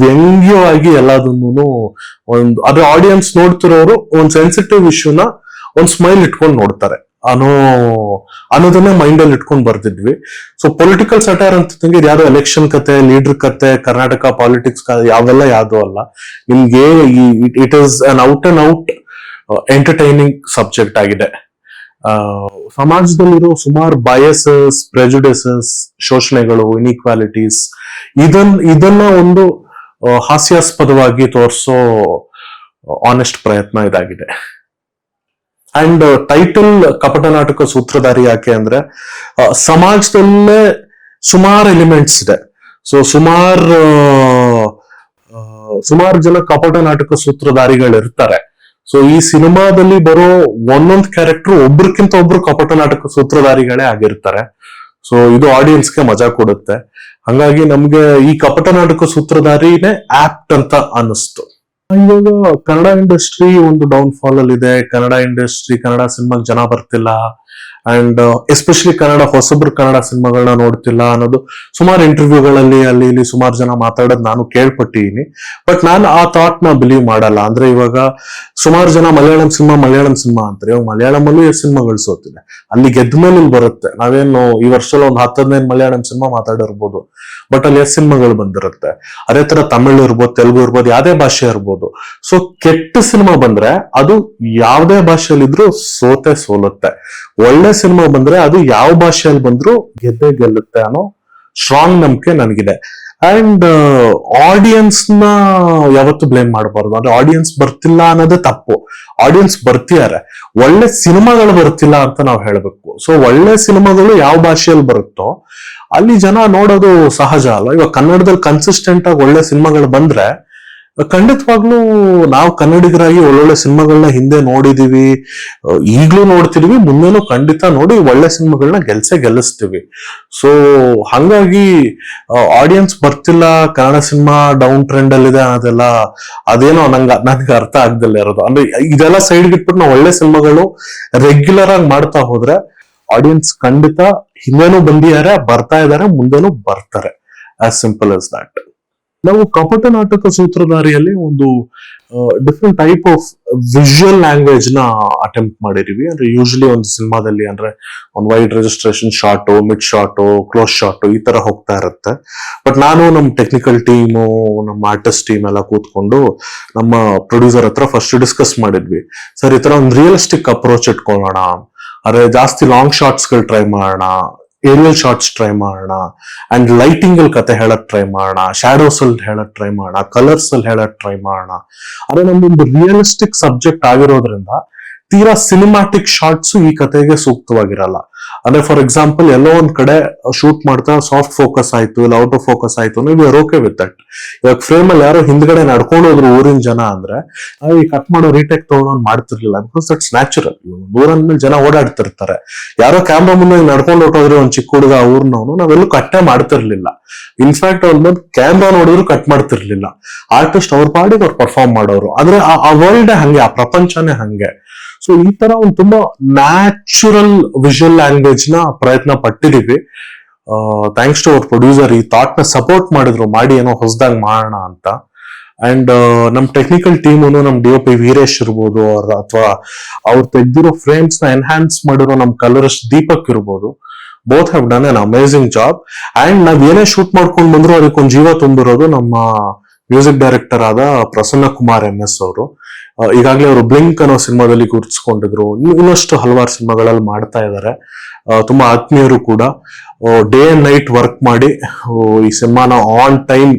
ವ್ಯಂಗ್ಯವಾಗಿ ಎಲ್ಲದನ್ನು ಒಂದು ಅದ್ರ ಆಡಿಯನ್ಸ್ ನೋಡ್ತಿರೋರು ಒಂದು ಸೆನ್ಸಿಟಿವ್ ಇಶ್ಯೂನ ಒಂದ್ ಸ್ಮೈಲ್ ಇಟ್ಕೊಂಡು ನೋಡ್ತಾರೆ ಅನ್ನೋದನ್ನೇ ಮೈಂಡ್ ಅಲ್ಲಿ ಇಟ್ಕೊಂಡು ಬರ್ತಿದ್ವಿ. ಸೊ ಪೊಲಿಟಿಕಲ್ ಸಟೈರ್ ಅಂತಂದ್ರೆ ಇದು ಯಾವ್ದೋ ಎಲೆಕ್ಷನ್ ಕತೆ, ಲೀಡರ್ ಕತೆ, ಕರ್ನಾಟಕ ಪಾಲಿಟಿಕ್ಸ್ ಯಾವೆಲ್ಲ ಯಾವ್ದು ಅಲ್ಲ. ನಿಮ್ಗೆ it is an out and out entertaining subject ಆಗಿದೆ. ಸಮಾಜದಲ್ಲಿರೋ ಸುಮಾರು ಬಯಸಸ್, ಪ್ರೆಜುಡಿಸಸ್, ಶೋಷಣೆಗಳು, ಇನ್ಇಕ್ವಾಲಿಟೀಸ್ ಇದನ್ನ ಒಂದು ಹಾಸ್ಯಾಸ್ಪದವಾಗಿ ತೋರಿಸೋ ಆನೆಸ್ಟ್ ಪ್ರಯತ್ನ ಇದಾಗಿದೆ. ಅಂಡ್ ಟೈಟಲ್ ಕಪಟ ನಾಟಕ ಸೂತ್ರಧಾರಿ ಯಾಕೆ ಅಂದ್ರೆ ಸಮಾಜದಲ್ಲೇ ಸುಮಾರು ಎಲಿಮೆಂಟ್ಸ್ ಇದೆ. ಸೊ ಸುಮಾರು ಜನ ಕಪಟ ನಾಟಕ ಸೂತ್ರಧಾರಿಗಳು ಇರ್ತಾರೆ. ಸೊ ಈ ಸಿನಿಮಾದಲ್ಲಿ ಬರೋ ಒಂದೊಂದು ಕ್ಯಾರೆಕ್ಟರ್ ಒಬ್ರಕ್ಕಿಂತ ಒಬ್ರು ಕಪಟ ನಾಟಕ ಸೂತ್ರಧಾರಿಗಳೇ ಆಗಿರ್ತಾರೆ. ಸೊ ಇದು ಆಡಿಯನ್ಸ್ಗೆ ಮಜಾ ಕೊಡುತ್ತೆ. ಹಂಗಾಗಿ ನಮ್ಗೆ ಈ ಕಪಟ ನಾಟಕ ಸೂತ್ರಧಾರಿನೇ ಆಪ್ಟ್ ಅಂತ ಅನ್ನಿಸ್ತು. ಇವಾಗ ಕನ್ನಡ ಇಂಡಸ್ಟ್ರಿ ಒಂದು ಡೌನ್ ಫಾಲ್ ಅಲ್ಲಿ ಇದೆ. ಕನ್ನಡ ಸಿನಿಮಾಗೆ ಜನ ಬರ್ತಿಲ್ಲ. ಅಂಡ್ ಎಸ್ಪೆಷಲಿ ಹೊಸಬ್ರು ಕನ್ನಡ ಸಿನಿಮಾಗಳನ್ನ ನೋಡ್ತಿಲ್ಲ ಅನ್ನೋದು ಸುಮಾರು ಇಂಟರ್ವ್ಯೂಗಳಲ್ಲಿ ಅಲ್ಲಿ ಇಲ್ಲಿ ಸುಮಾರು ಜನ ಮಾತಾಡೋದು ನಾನು ಕೇಳ್ಪಟ್ಟಿದ್ದೀನಿ. ಬಟ್ ನಾನು ಆ ಥಾಟ್ ನ ಬಿಲೀವ್ ಮಾಡಲ್ಲ. ಅಂದ್ರೆ ಇವಾಗ ಸುಮಾರು ಜನ ಮಲಯಾಳಂ ಸಿನಿಮಾ ಅಂತಾರೆ. ಇವಾಗ ಮಲಯಾಳಮಲ್ಲೂ ಎಷ್ಟು ಸಿನಿಮಾಗಳು ಸೋತಿದೆ, ಅಲ್ಲಿ ಗೆದ್ದ ಮೇಲೆ ಇಲ್ಲಿ ಬರುತ್ತೆ. ನಾವೇನು ಈ ವರ್ಷದಲ್ಲಿ ಒಂದು 10-15 ಮಲಯಾಳಂ ಸಿನಿಮಾ ಮಾತಾಡಿರ್ಬೋದು, ಬಟ್ ಅಲ್ಲಿ ಎಷ್ಟು ಸಿನಿಮಾಗಳು ಬಂದಿರುತ್ತೆ. ಅದೇ ತರ ತಮಿಳು ಇರ್ಬೋದು, ತೆಲುಗು ಇರ್ಬೋದು, ಯಾವ್ದೇ ಭಾಷೆ ಇರ್ಬೋದು. ಸೊ ಕೆಟ್ಟ ಸಿನಿಮಾ ಬಂದ್ರೆ ಅದು ಯಾವ್ದೇ ಭಾಷೆಯಲ್ಲಿದ್ರು ಸೋಲುತ್ತೆ. ಒಳ್ಳೆ ಸಿನಿಮಾ ಬಂದ್ರೆ ಅದು ಯಾವ ಭಾಷೆಯಲ್ಲಿ ಬಂದ್ರು ಗೆಲ್ಲುತ್ತೆ ಅನ್ನೋ ಸ್ಟ್ರಾಂಗ್ ನಂಬಿಕೆ ನನಗಿದೆ. ಅಂಡ್ ಆಡಿಯನ್ಸ್ ನ ಯಾವತ್ತು ಬ್ಲೇಮ್ ಮಾಡಬಾರ್ದು. ಅಂದ್ರೆ ಆಡಿಯನ್ಸ್ ಬರ್ತಿಲ್ಲ ಅನ್ನೋದೇ ತಪ್ಪು. ಆಡಿಯನ್ಸ್ ಬರ್ತಿದ್ದಾರೆ, ಒಳ್ಳೆ ಸಿನಿಮಾಗಳು ಬರ್ತಿಲ್ಲ ಅಂತ ನಾವು ಹೇಳ್ಬೇಕು. ಸೊ ಒಳ್ಳೆ ಸಿನಿಮಾಗಳು ಯಾವ ಭಾಷೆಯಲ್ಲಿ ಬರುತ್ತೋ ಅಲ್ಲಿ ಜನ ನೋಡೋದು ಸಹಜ ಅಲ್ಲ. ಇವಾಗ ಕನ್ನಡದಲ್ಲಿ ಕನ್ಸಿಸ್ಟೆಂಟ್ ಆಗಿ ಒಳ್ಳೆ ಸಿನಿಮಾಗಳು ಬಂದ್ರೆ ಖಂಡಿತವಾಗ್ಲೂ ನಾವು ಕನ್ನಡಿಗರಾಗಿ ಒಳ್ಳೊಳ್ಳೆ ಸಿನಿಮಾಗಳನ್ನ ಹಿಂದೆ ನೋಡಿದೀವಿ, ಈಗ್ಲೂ ನೋಡ್ತಿದೀವಿ, ಮುಂದೆನೂ ಖಂಡಿತ ನೋಡಿ ಒಳ್ಳೆ ಸಿನಿಮಾಗಳನ್ನ ಗೆಲ್ಲಿಸ್ತೀವಿ. ಸೊ ಹಂಗಾಗಿ ಆಡಿಯನ್ಸ್ ಬರ್ತಿಲ್ಲ, ಕನ್ನಡ ಸಿನಿಮಾ ಡೌನ್ ಟ್ರೆಂಡ್ ಅಲ್ಲಿ ಇದೆ ಅನ್ನೋದೆಲ್ಲ ಅದೇನೋ ನನಗೆ ಅರ್ಥ ಆಗ್ದಲ್ಲ ಇರೋದು. ಅಂದ್ರೆ ಇದೆಲ್ಲ ಸೈಡ್ಗೆ ಇಟ್ಬಿಟ್ಟು ನಾವು ಒಳ್ಳೆ ಸಿನಿಮಾಗಳು ರೆಗ್ಯುಲರ್ ಆಗಿ ಮಾಡ್ತಾ ಹೋದ್ರೆ ಆಡಿಯನ್ಸ್ ಖಂಡಿತ ಹಿಂದೆನೂ ಬಂದಿದ್ದಾರೆ, ಬರ್ತಾ ಇದ್ದಾರೆ, ಮುಂದೆನೂ ಬರ್ತಾರೆ. ಆಸ್ ಸಿಂಪಲ್ ಆಸ್ ದಾಟ್. ನಾವು ಕಪಟ ನಾಟಕ ಸೂತ್ರಧಾರಿಯಲ್ಲಿ ಒಂದು different type of visual language ನ ಅಟೆಂಪ್ಟ್ ಮಾಡಿದೀವಿ. ಅಂದ್ರೆ ಯೂಶಲಿ ಒಂದು ಸಿನಿಮಾದಲ್ಲಿ ಅಂದ್ರೆ ಒಂದು wide registration shot, mid shot, close shot ಈ ತರ ಹೋಗ್ತಾ ಇರುತ್ತೆ. ಬಟ್ ನಾನು ನಮ್ಮ ಟೆಕ್ನಿಕಲ್ ಟೀಮು, ನಮ್ಮ ಆರ್ಟಿಸ್ಟ್ ಟೀಮ್ ಎಲ್ಲ ಕೂತ್ಕೊಂಡು ನಮ್ಮ ಪ್ರೊಡ್ಯೂಸರ್ ಹತ್ರ ಫಸ್ಟ್ ಡಿಸ್ಕಸ್ ಮಾಡಿದ್ವಿ. ಸರ್ ಈ ತರ ಒಂದು ರಿಯಲಿಸ್ಟಿಕ್ ಅಪ್ರೋಚ್ ಇಟ್ಕೊಳ್ಳೋಣ, ಅರೆ ಜಾಸ್ತಿ ಲಾಂಗ್ ಶಾರ್ಟ್ಸ್ ಗಳು ಟ್ರೈ ಮಾಡೋಣ, ಏರಿಯಲ್ ಶಾರ್ಟ್ಸ್ ಟ್ರೈ ಮಾಡೋಣ, ಅಂಡ್ ಲೈಟಿಂಗ್ ಅಲ್ಲಿ ಕತೆ ಹೇಳಕ್ ಟ್ರೈ ಮಾಡೋಣ, ಶಾಡೋಸ್ ಅಲ್ಲಿ ಹೇಳಕ್ ಟ್ರೈ ಮಾಡೋಣ, ಕಲರ್ಸ್ ಅಲ್ಲಿ ಹೇಳಕ್ ಟ್ರೈ ಮಾಡೋಣ. ಅದೇ ನಮ್ದೊಂದು ರಿಯಲಿಸ್ಟಿಕ್ ಸಬ್ಜೆಕ್ಟ್ ಆಗಿರೋದ್ರಿಂದ ತೀರಾ ಸಿನಿಮ್ಯಾಟಿಕ್ ಶಾರ್ಟ್ಸ್ ಈ ಕತೆಗೆ ಸೂಕ್ತವಾಗಿರಲ್ಲ. ಅಂದ್ರೆ ಫಾರ್ ಎಕ್ಸಾಂಪಲ್ ಎಲ್ಲೋ ಒಂದ್ ಕಡೆ ಶೂಟ್ ಮಾಡ್ತಾ ಸಾಫ್ಟ್ ಫೋಕಸ್ ಆಯ್ತು, ಇಲ್ಲ ಔಟ್ ಆಫ್ ಫೋಕಸ್ ಆಯ್ತು, we are okay with that. ಇವಾಗ ಫ್ರೇಮ್ ಅಲ್ಲಿ ಯಾರೋ ಹಿಂದ್ಗಡೆ ನಡ್ಕೊಂಡು ಹೋದ್ರು ಊರಿನ ಜನ ಅಂದ್ರೆ ಈ ಕಟ್ ಮಾಡೋ ರೀಟೇಕ್ ತಗೊಂಡ್ ಮಾಡ್ತಿರ್ಲಿಲ್ಲ, ಬಿಕಾಸ್ ದಟ್ಸ್ ನ್ಯಾಚುರಲ್. ಊರನ್ ಮೇಲೆ ಜನ ಓಡಾಡ್ತಿರ್ತಾರೆ. ಯಾರೋ ಕ್ಯಾಮ್ರಾ ಮುಂದೆ ನಡ್ಕೊಂಡು ಹೊಟ್ಟೋದ್ರೆ ಒಂದ್ ಚಿಕ್ಕ ಹುಡುಗ ಊರ್ನವನು ನಾವೆಲ್ಲೂ ಕಟ್ಟೆ ಮಾಡ್ತಿರ್ಲಿಲ್ಲ. ಇನ್ಫ್ಯಾಕ್ಟ್ ಅವ್ರ ಬಂದು ಕ್ಯಾಮ್ರಾ ನೋಡಿದ್ರು ಕಟ್ ಮಾಡ್ತಿರ್ಲಿಲ್ಲ. ಆರ್ಟಿಸ್ಟ್ ಅವ್ರ ಪಾಡಿಗೆ ಅವ್ರು ಪರ್ಫಾರ್ಮ್ ಮಾಡೋರು. ಆದ್ರೆ ಆ ವರ್ಲ್ಡ್ ಹಂಗೆ, ಆ ಪ್ರಪಂಚನೇ ಹಂಗೆ. ಸೊ ಈ ತರ ಒಂದು ತುಂಬಾ ನ್ಯಾಚುರಲ್ ವಿಜುವಲ್ ಲ್ಯಾಂಗ್ವೇಜ್ ನ ಪ್ರಯತ್ನ ಪಟ್ಟಿದೀವಿ. ಥ್ಯಾಂಕ್ಸ್ ಟು ಅವರ್ ಪ್ರೊಡ್ಯೂಸರ್ ಈ ಥಾಟ್ ನ ಸಪೋರ್ಟ್ ಮಾಡಿದ್ರು, ಮಾಡಿ ಏನೋ ಹೊಸದಾಗಿ ಮಾಡೋಣ ಅಂತ. ಅಂಡ್ ನಮ್ ಟೆಕ್ನಿಕಲ್ ಟೀಮ್ ನಮ್ DOP ವೀರೇಶ್ ಇರ್ಬೋದು, ಅಥವಾ ಅವ್ರು ತೆಗ್ದಿರೋ ಫ್ರೇಮ್ಸ್ ನ ಎನ್ಹಾನ್ಸ್ ಮಾಡಿರೋ ನಮ್ ಕಲರಿಸ್ಟ್ ದೀಪಕ್ ಇರ್ಬೋದು, both have done an amazing job. And ನಾವ್ ಏನೇ ಶೂಟ್ ಮಾಡ್ಕೊಂಡು ಬಂದ್ರು ಅದಕ್ಕೊಂದು ಜೀವ ತುಂಬಿರೋದು ನಮ್ಮ ಮ್ಯೂಸಿಕ್ ಡೈರೆಕ್ಟರ್ ಆದ ಪ್ರಸನ್ನ ಕುಮಾರ್ MS ಅವರು. ಈಗಾಗಲೇ ಅವರು ಬ್ಲಿಂಕ್ ಅನ್ನೋ ಸಿನಿಮಾದಲ್ಲಿ ಗುರುತಿಸ್ಕೊಂಡಿದ್ರು, ಇನ್ನಷ್ಟು ಹಲವಾರು ಸಿನಿಮಾಗಳಲ್ಲಿ ಮಾಡ್ತಾ ಇದ್ದಾರೆ. ತುಂಬಾ ಆತ್ಮೀಯರು ಕೂಡ. ಡೇ ಅಂಡ್ ನೈಟ್ ವರ್ಕ್ ಮಾಡಿ ಈ ಸಿನಿಮಾನ ಆನ್ ಟೈಮ್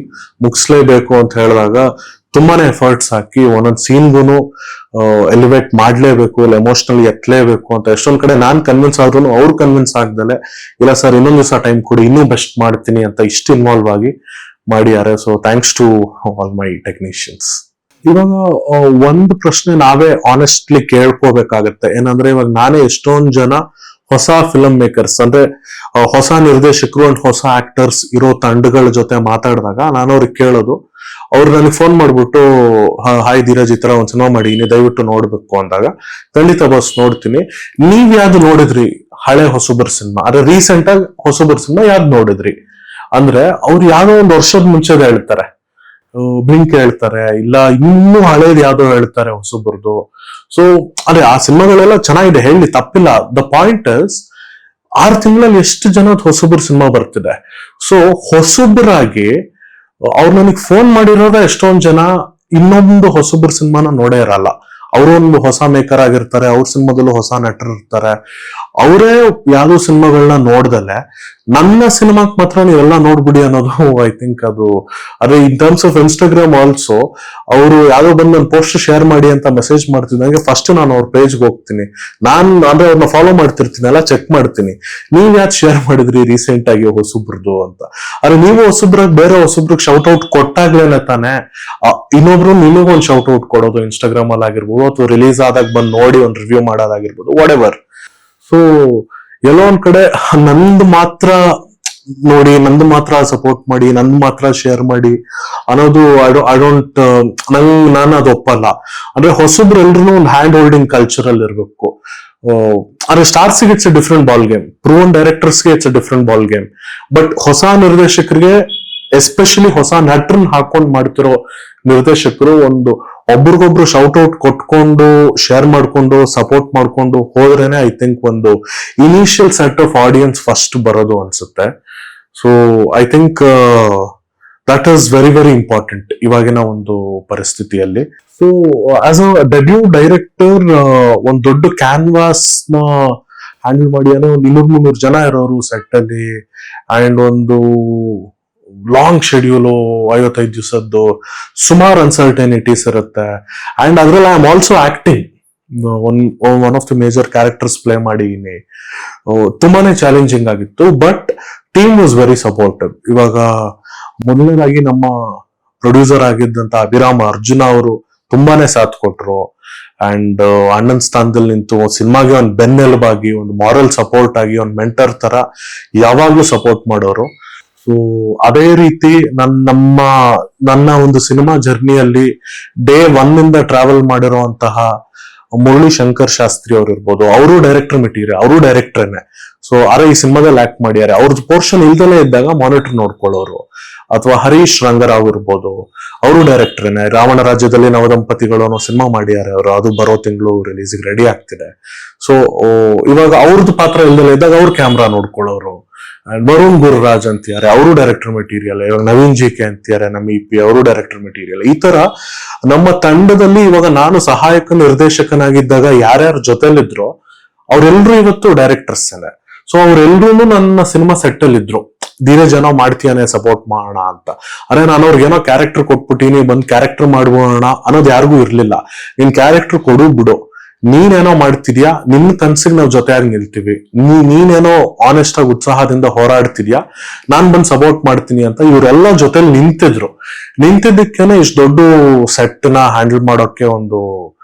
ಮುಗಿಸ್ಲೇಬೇಕು ಅಂತ ಹೇಳಿದಾಗ ತುಂಬಾನೇ ಎಫರ್ಟ್ಸ್ ಹಾಕಿ ಒಂದೊಂದು ಸೀನ್ಗೂ ಎಲಿವೇಟ್ ಮಾಡ್ಲೇಬೇಕು, ಇಲ್ಲ ಎಮೋಷನಲಿ ಎತ್ತಲೇಬೇಕು ಅಂತ ಎಷ್ಟೊಂದ್ ಕಡೆ ನಾನ್ ಕನ್ವಿನ್ಸ್ ಆದ್ರೂ ಅವ್ರು ಕನ್ವಿನ್ಸ್ ಆಗ್ದಲೆ ಇಲ್ಲ ಸರ್ ಇನ್ನೊಂದ್ ದಿವಸ ಟೈಮ್ ಕೊಡಿ ಇನ್ನೂ ಬೆಸ್ಟ್ ಮಾಡ್ತೀನಿ ಅಂತ ಇಷ್ಟು ಇನ್ವಾಲ್ವ್ ಆಗಿ ಮಾಡಿದ್ದಾರೆ. So thanks to all my technicians. ಇವಾಗ ಒಂದು ಪ್ರಶ್ನೆ ನಾವೇ ಆನೆಸ್ಟ್ಲಿ ಕೇಳ್ಕೋಬೇಕಾಗತ್ತೆ, ಏನಂದ್ರೆ ಇವಾಗ ನಾನೇ ಎಷ್ಟೊಂದ್ ಜನ ಹೊಸ ಫಿಲ್ಮ್ ಮೇಕರ್ಸ್ ಅಂದ್ರೆ ಹೊಸ ನಿರ್ದೇಶಕರು ಅಂಡ್ ಹೊಸ ಆಕ್ಟರ್ಸ್ ಇರೋ ತಂಡಗಳ ಜೊತೆ ಮಾತಾಡಿದಾಗ ನಾನು ಅವ್ರಿಗೆ ಕೇಳೋದು, ಅವ್ರು ನನಗೆ ಫೋನ್ ಮಾಡ್ಬಿಟ್ಟು ಹಾಯ್ ಧೀರಜ್ ಈ ತರ ಒಂದ್ ಸಿನಿಮಾ ಮಾಡಿ ನೀವು ದಯವಿಟ್ಟು ನೋಡ್ಬೇಕು ಅಂದಾಗ ಖಂಡಿತ ಬಸ್ ನೋಡ್ತೀನಿ. ನೀವ್ ಯಾವ್ದು ನೋಡಿದ್ರಿ ಹಳೆ ಹೊಸಬರ್ ಸಿನಿಮಾ, ಅದೇ ರೀಸೆಂಟ್ ಆಗಿ ಹೊಸಬರ್ ಸಿನಿಮಾ ಯಾವ್ದು ನೋಡಿದ್ರಿ ಅಂದ್ರೆ ಅವ್ರು ಯಾವ್ದೋ ಒಂದು ವರ್ಷದ ಮುಂಚೆದ ಹೇಳ್ತಾರೆ, ಬ್ಲಿಂಕ್ ಹೇಳ್ತಾರೆ, ಇಲ್ಲ ಇನ್ನೂ ಹಳೇದು ಯಾವ್ದೋ ಹೇಳ್ತಾರೆ ಹೊಸಬ್ರದ್ದು. ಸೊ ಅದೇ ಆ ಸಿನಿಮಾಗಳೆಲ್ಲ ಚೆನ್ನಾಗಿದೆ, ಹೇಳಿ ತಪ್ಪಿಲ್ಲ. ದ ಪಾಯಿಂಟ್ ಇಸ್ 6 ತಿಂಗಳಲ್ಲಿ ಎಷ್ಟು ಜನದ ಹೊಸಬ್ರ ಸಿನಿಮಾ ಬರ್ತಿದೆ. ಸೊ ಹೊಸಬ್ರಾಗಿ ಅವ್ರು ನನಗೆ ಫೋನ್ ಮಾಡಿರೋದ ಎಷ್ಟೊಂದ್ ಜನ ಇನ್ನೊಂದು ಹೊಸಬ್ರ ಸಿನಿಮಾನ ನೋಡೇ ಇರಲ್ಲ. ಅವರು ಒಂದು ಹೊಸ ಮೇಕರ್ ಆಗಿರ್ತಾರೆ, ಅವ್ರ ಸಿನಿಮಾದಲ್ಲೂ ಹೊಸ ನಟರು ಇರ್ತಾರೆ, ಅವರೇ ಯಾವ್ದೋ ಸಿನಿಮಾಗಳನ್ನ ನೋಡ್ದಲೆ ನನ್ನ ಸಿನಿಮಾಕ್ ಮಾತ್ರ ನೀವೆಲ್ಲ ನೋಡ್ಬಿಡಿ ಅನ್ನೋದು ಐ ಥಿಂಕ್ ಅದು ಅದೇ in terms of Instagram also ಅವರು ಯಾವ್ದೋ ಬಂದು ನನ್ನ ಪೋಸ್ಟ್ ಶೇರ್ ಮಾಡಿ ಅಂತ ಮೆಸೇಜ್ ಮಾಡ್ತಿದ್ದಂಗೆ ಫಸ್ಟ್ ನಾನು ಅವ್ರ ಪೇಜ್ಗೆ ಹೋಗ್ತೀನಿ, ನಾನ್ ಅಂದ್ರೆ ಅವ್ರನ್ನ ಫಾಲೋ ಮಾಡ್ತಿರ್ತೀನಿ, ಎಲ್ಲ ಚೆಕ್ ಮಾಡ್ತೀನಿ, ನೀವ್ ಯಾಕೆ ಶೇರ್ ಮಾಡಿದ್ರಿ ರೀಸೆಂಟ್ ಆಗಿ ಹೊಸಬ್ರದ್ದು ಅಂತ. ಅದೇ ನೀವು ಹೊಸಬ್ರಾಗ ಬೇರೆ ಹೊಸಬ್ರಿಗೆ ಶೌಟ್ ಔಟ್ ಕೊಟ್ಟಾಗ್ಲೇನೆ ತಾನೆ ಇನ್ನೊಬ್ರು ನಿಮಗೊಂದು ಶೌಟ್ ಔಟ್ ಕೊಡೋದು ಇನ್ಸ್ಟಾಗ್ರಾಮ್ ಅಲ್ಲಿ ಆಗಿರ್ಬೋದು, ಅಥವಾ ರಿಲೀಸ್ ಆದಾಗ ಬಂದು ನೋಡಿ ಒಂದು ರಿವ್ಯೂ ಮಾಡೋದಾಗಿರ್ಬೋದು, ವಾಟ್ ಎವರ್. ಸೊ ಎಲ್ಲೋ ಒಂದ್ ಕಡೆ ನಂದು ಮಾತ್ರ ನೋಡಿ, ನಂದು ಮಾತ್ರ ಸಪೋರ್ಟ್ ಮಾಡಿ, ನಂದು ಮಾತ್ರ ಶೇರ್ ಮಾಡಿ ಅನ್ನೋದು ಐ ಡೋಂಟ್ ನಾನು ಅದು ಒಪ್ಪಲ್ಲ. ಅಂದ್ರೆ ಹೊಸಬ್ರು ಎಲ್ರು ಒಂದು ಹ್ಯಾಂಡ್ ಹೋಲ್ಡಿಂಗ್ ಕಲ್ಚರಲ್ ಇರ್ಬೇಕು. ಅಂದ್ರೆ ಸ್ಟಾರ್ಸ್ಗೆ it's a different ball game, proven ಡೈರೆಕ್ಟರ್ಸ್ಗೆ it's a different ball game. But ಹೊಸ ನಿರ್ದೇಶಕರಿಗೆ ಎಸ್ಪೆಷಲಿ ಹೊಸ ನಟರನ್ನ ಹಾಕೊಂಡ್ ಮಾಡ್ತಿರೋ ನಿರ್ದೇಶಕರು ಒಂದು ಒಬ್ರಿಗೊಬ್ರು ಶೌಟ್ ಔಟ್ ಕೊಟ್ಕೊಂಡು ಶೇರ್ ಮಾಡ್ಕೊಂಡು ಸಪೋರ್ಟ್ ಮಾಡ್ಕೊಂಡು ಹೋದ್ರೇನೆ ಐ ಥಿಂಕ್ ಒಂದು initial set of audience first ಬರೋದು ಅನ್ಸುತ್ತೆ. So I think that is very very important ಇವಾಗಿನ ಒಂದು ಪರಿಸ್ಥಿತಿಯಲ್ಲಿ. So as a debut director ಒಂದು ದೊಡ್ಡ ಕ್ಯಾನ್ವಾಸ್ ನ ಹ್ಯಾಂಡಲ್ ಮಾಡಿ ಅಂದ್ರೆ ಒಂದು 200-300 ಜನ ಇರೋರು ಸೆಟ್ ಅಲ್ಲಿ, ಅಂಡ್ ಒಂದು ಲಾಂಗ್ ಶೆಡ್ಯೂಲು 55 ದಿವಸದ್ದು, ಸುಮಾರು ಅನ್ಸರ್ಟನಿಟೀಸ್ ಇರುತ್ತೆ. ಅಂಡ್ ಅದ್ರಲ್ಲಿ I am also acting one of the major characters play ಮಾಡಿದೀನಿ. ತುಂಬಾನೇ ಚಾಲೆಂಜಿಂಗ್ ಆಗಿತ್ತು, but team was very supportive. ಇವಾಗ ಮೊದಲನೇದಾಗಿ ನಮ್ಮ ಪ್ರೊಡ್ಯೂಸರ್ ಆಗಿದ್ದಂತ ಅಭಿರಾಮ್ ಅರ್ಜುನ ಅವರು ತುಂಬಾನೇ ಸಾಥ್ ಕೊಟ್ರು. ಅಂಡ್ ಅಣ್ಣನ್ ಸ್ಥಾನದಲ್ಲಿ ನಿಂತು ಸಿನಿಮಾಗೆ ಒಂದು ಬೆನ್ನೆಲುಬಾಗಿ, ಒಂದು ಮಾರಲ್ ಸಪೋರ್ಟ್ ಆಗಿ, ಒಂದು ಮೆಂಟರ್ ತರ ಯಾವಾಗ್ಲೂ ಸಪೋರ್ಟ್ ಮಾಡೋರು. ಸೊ ಅದೇ ರೀತಿ ನನ್ನ ಒಂದು ಸಿನಿಮಾ ಜರ್ನಿಯಲ್ಲಿ ಡೇ 1 ಇಂದ ಟ್ರಾವೆಲ್ ಮಾಡಿರುವಂತಹ ಮುರಳಿ ಶಂಕರ್ ಶಾಸ್ತ್ರಿ ಅವ್ರು ಇರ್ಬೋದು, ಅವರು ಡೈರೆಕ್ಟರ್ ಮೆಟೀರಿಯಲ್, ಅವರು ಡೈರೆಕ್ಟರ್ನೆ. ಸೊ ಅರೆ ಈ ಸಿನಿಮಾದಲ್ಲಿ ಆಕ್ಟ್ ಮಾಡ್ಯಾರೆ, ಅವ್ರದ್ದು ಪೋರ್ಷನ್ ಇಲ್ದಲೇ ಇದ್ದಾಗ ಮಾನಿಟರ್ ನೋಡ್ಕೊಳ್ಳೋರು. ಅಥವಾ ಹರೀಶ್ ರಂಗರಾವ್ ಇರ್ಬೋದು, ಅವರು ಡೈರೆಕ್ಟರ್ನೆ. ರಾವಣ ರಾಜ್ಯದಲ್ಲಿ ನವದಂಪತಿಗಳು ಅನ್ನೋ ಸಿನಿಮಾ ಮಾಡಿದ್ದಾರೆ ಅವರು, ಅದು ಬರೋ ತಿಂಗಳು ರಿಲೀಸ್ಗೆ ರೆಡಿ ಆಗ್ತಿದೆ. ಸೊ ಇವಾಗ ಅವ್ರದ್ದು ಪಾತ್ರ ಇಲ್ದಲೇ ಇದ್ದಾಗ ಅವ್ರ ಕ್ಯಾಮ್ರಾ ನೋಡ್ಕೊಳ್ಳೋರು. ವರುಣ್ ಗುರುರಾಜ್ ಅಂತಿದ್ದಾರೆ, ಅವರು ಡೈರೆಕ್ಟರ್ ಮೆಟೀರಿಯಲ್. ಇವಾಗ ನವೀನ್ ಜಿಕೆ ಅಂತಿದ್ದಾರೆ, ನಮ್ಮ EP, ಅವರು ಡೈರೆಕ್ಟರ್ ಮೆಟೀರಿಯಲ್. ಈ ತರ ನಮ್ಮ ತಂಡದಲ್ಲಿ ಇವಾಗ ನಾನು ಸಹಾಯಕ ನಿರ್ದೇಶಕನಾಗಿದ್ದಾಗ ಯಾರ್ಯಾರ ಜೊತೆಲಿದ್ರು ಅವರೆಲ್ಲರೂ ಇವತ್ತು ಡೈರೆಕ್ಟರ್ಸ್. ಸೊ ಅವರೆಲ್ಲರೂ ನನ್ನ ಸಿನಿಮಾ ಸೆಟ್ ಅಲ್ಲಿ ಇದ್ರು, ಧೀರಜ್ ಏನೋ ಮಾಡ್ತೀಯಾನೆ ಸಪೋರ್ಟ್ ಮಾಡೋಣ ಅಂತ. ಅರೆ ನಾನು ಅವ್ರಿಗೆ ಏನೋ ಕ್ಯಾರೆಕ್ಟರ್ ಕೊಟ್ಬಿಟ್ಟಿನಿ, ಬಂದ್ ಕ್ಯಾರೆಕ್ಟರ್ ಮಾಡ್ಬೋಣ ಅನ್ನೋದು ಯಾರಿಗೂ ಇರ್ಲಿಲ್ಲ. ನೀನ್ ಕ್ಯಾರೆಕ್ಟರ್ ಕೊಡು ಬಿಡು, ನೀನೇನೋ ಮಾಡ್ತಿದ್ಯಾ, ನಿನ್ ಕನ್ಸಿಗೆ ನಾವು ಜೊತೆಯಾಗಿ ನಿಲ್ತೀವಿ, ನೀನೇನೋ ಆನೆಸ್ಟ್ ಆಗಿ ಉತ್ಸಾಹದಿಂದ ಹೋರಾಡ್ತಿದ್ಯಾ, ನಾನ್ ಬಂದ್ ಸಪೋರ್ಟ್ ಮಾಡ್ತೀನಿ ಅಂತ ಇವರೆಲ್ಲ ಜೊತೆಲಿ ನಿಂತಿದ್ದಕ್ಕೇನೆ ಇಷ್ಟು ದೊಡ್ಡ ಸೆಟ್ ನ ಹ್ಯಾಂಡಲ್ ಮಾಡೋಕೆ ಒಂದು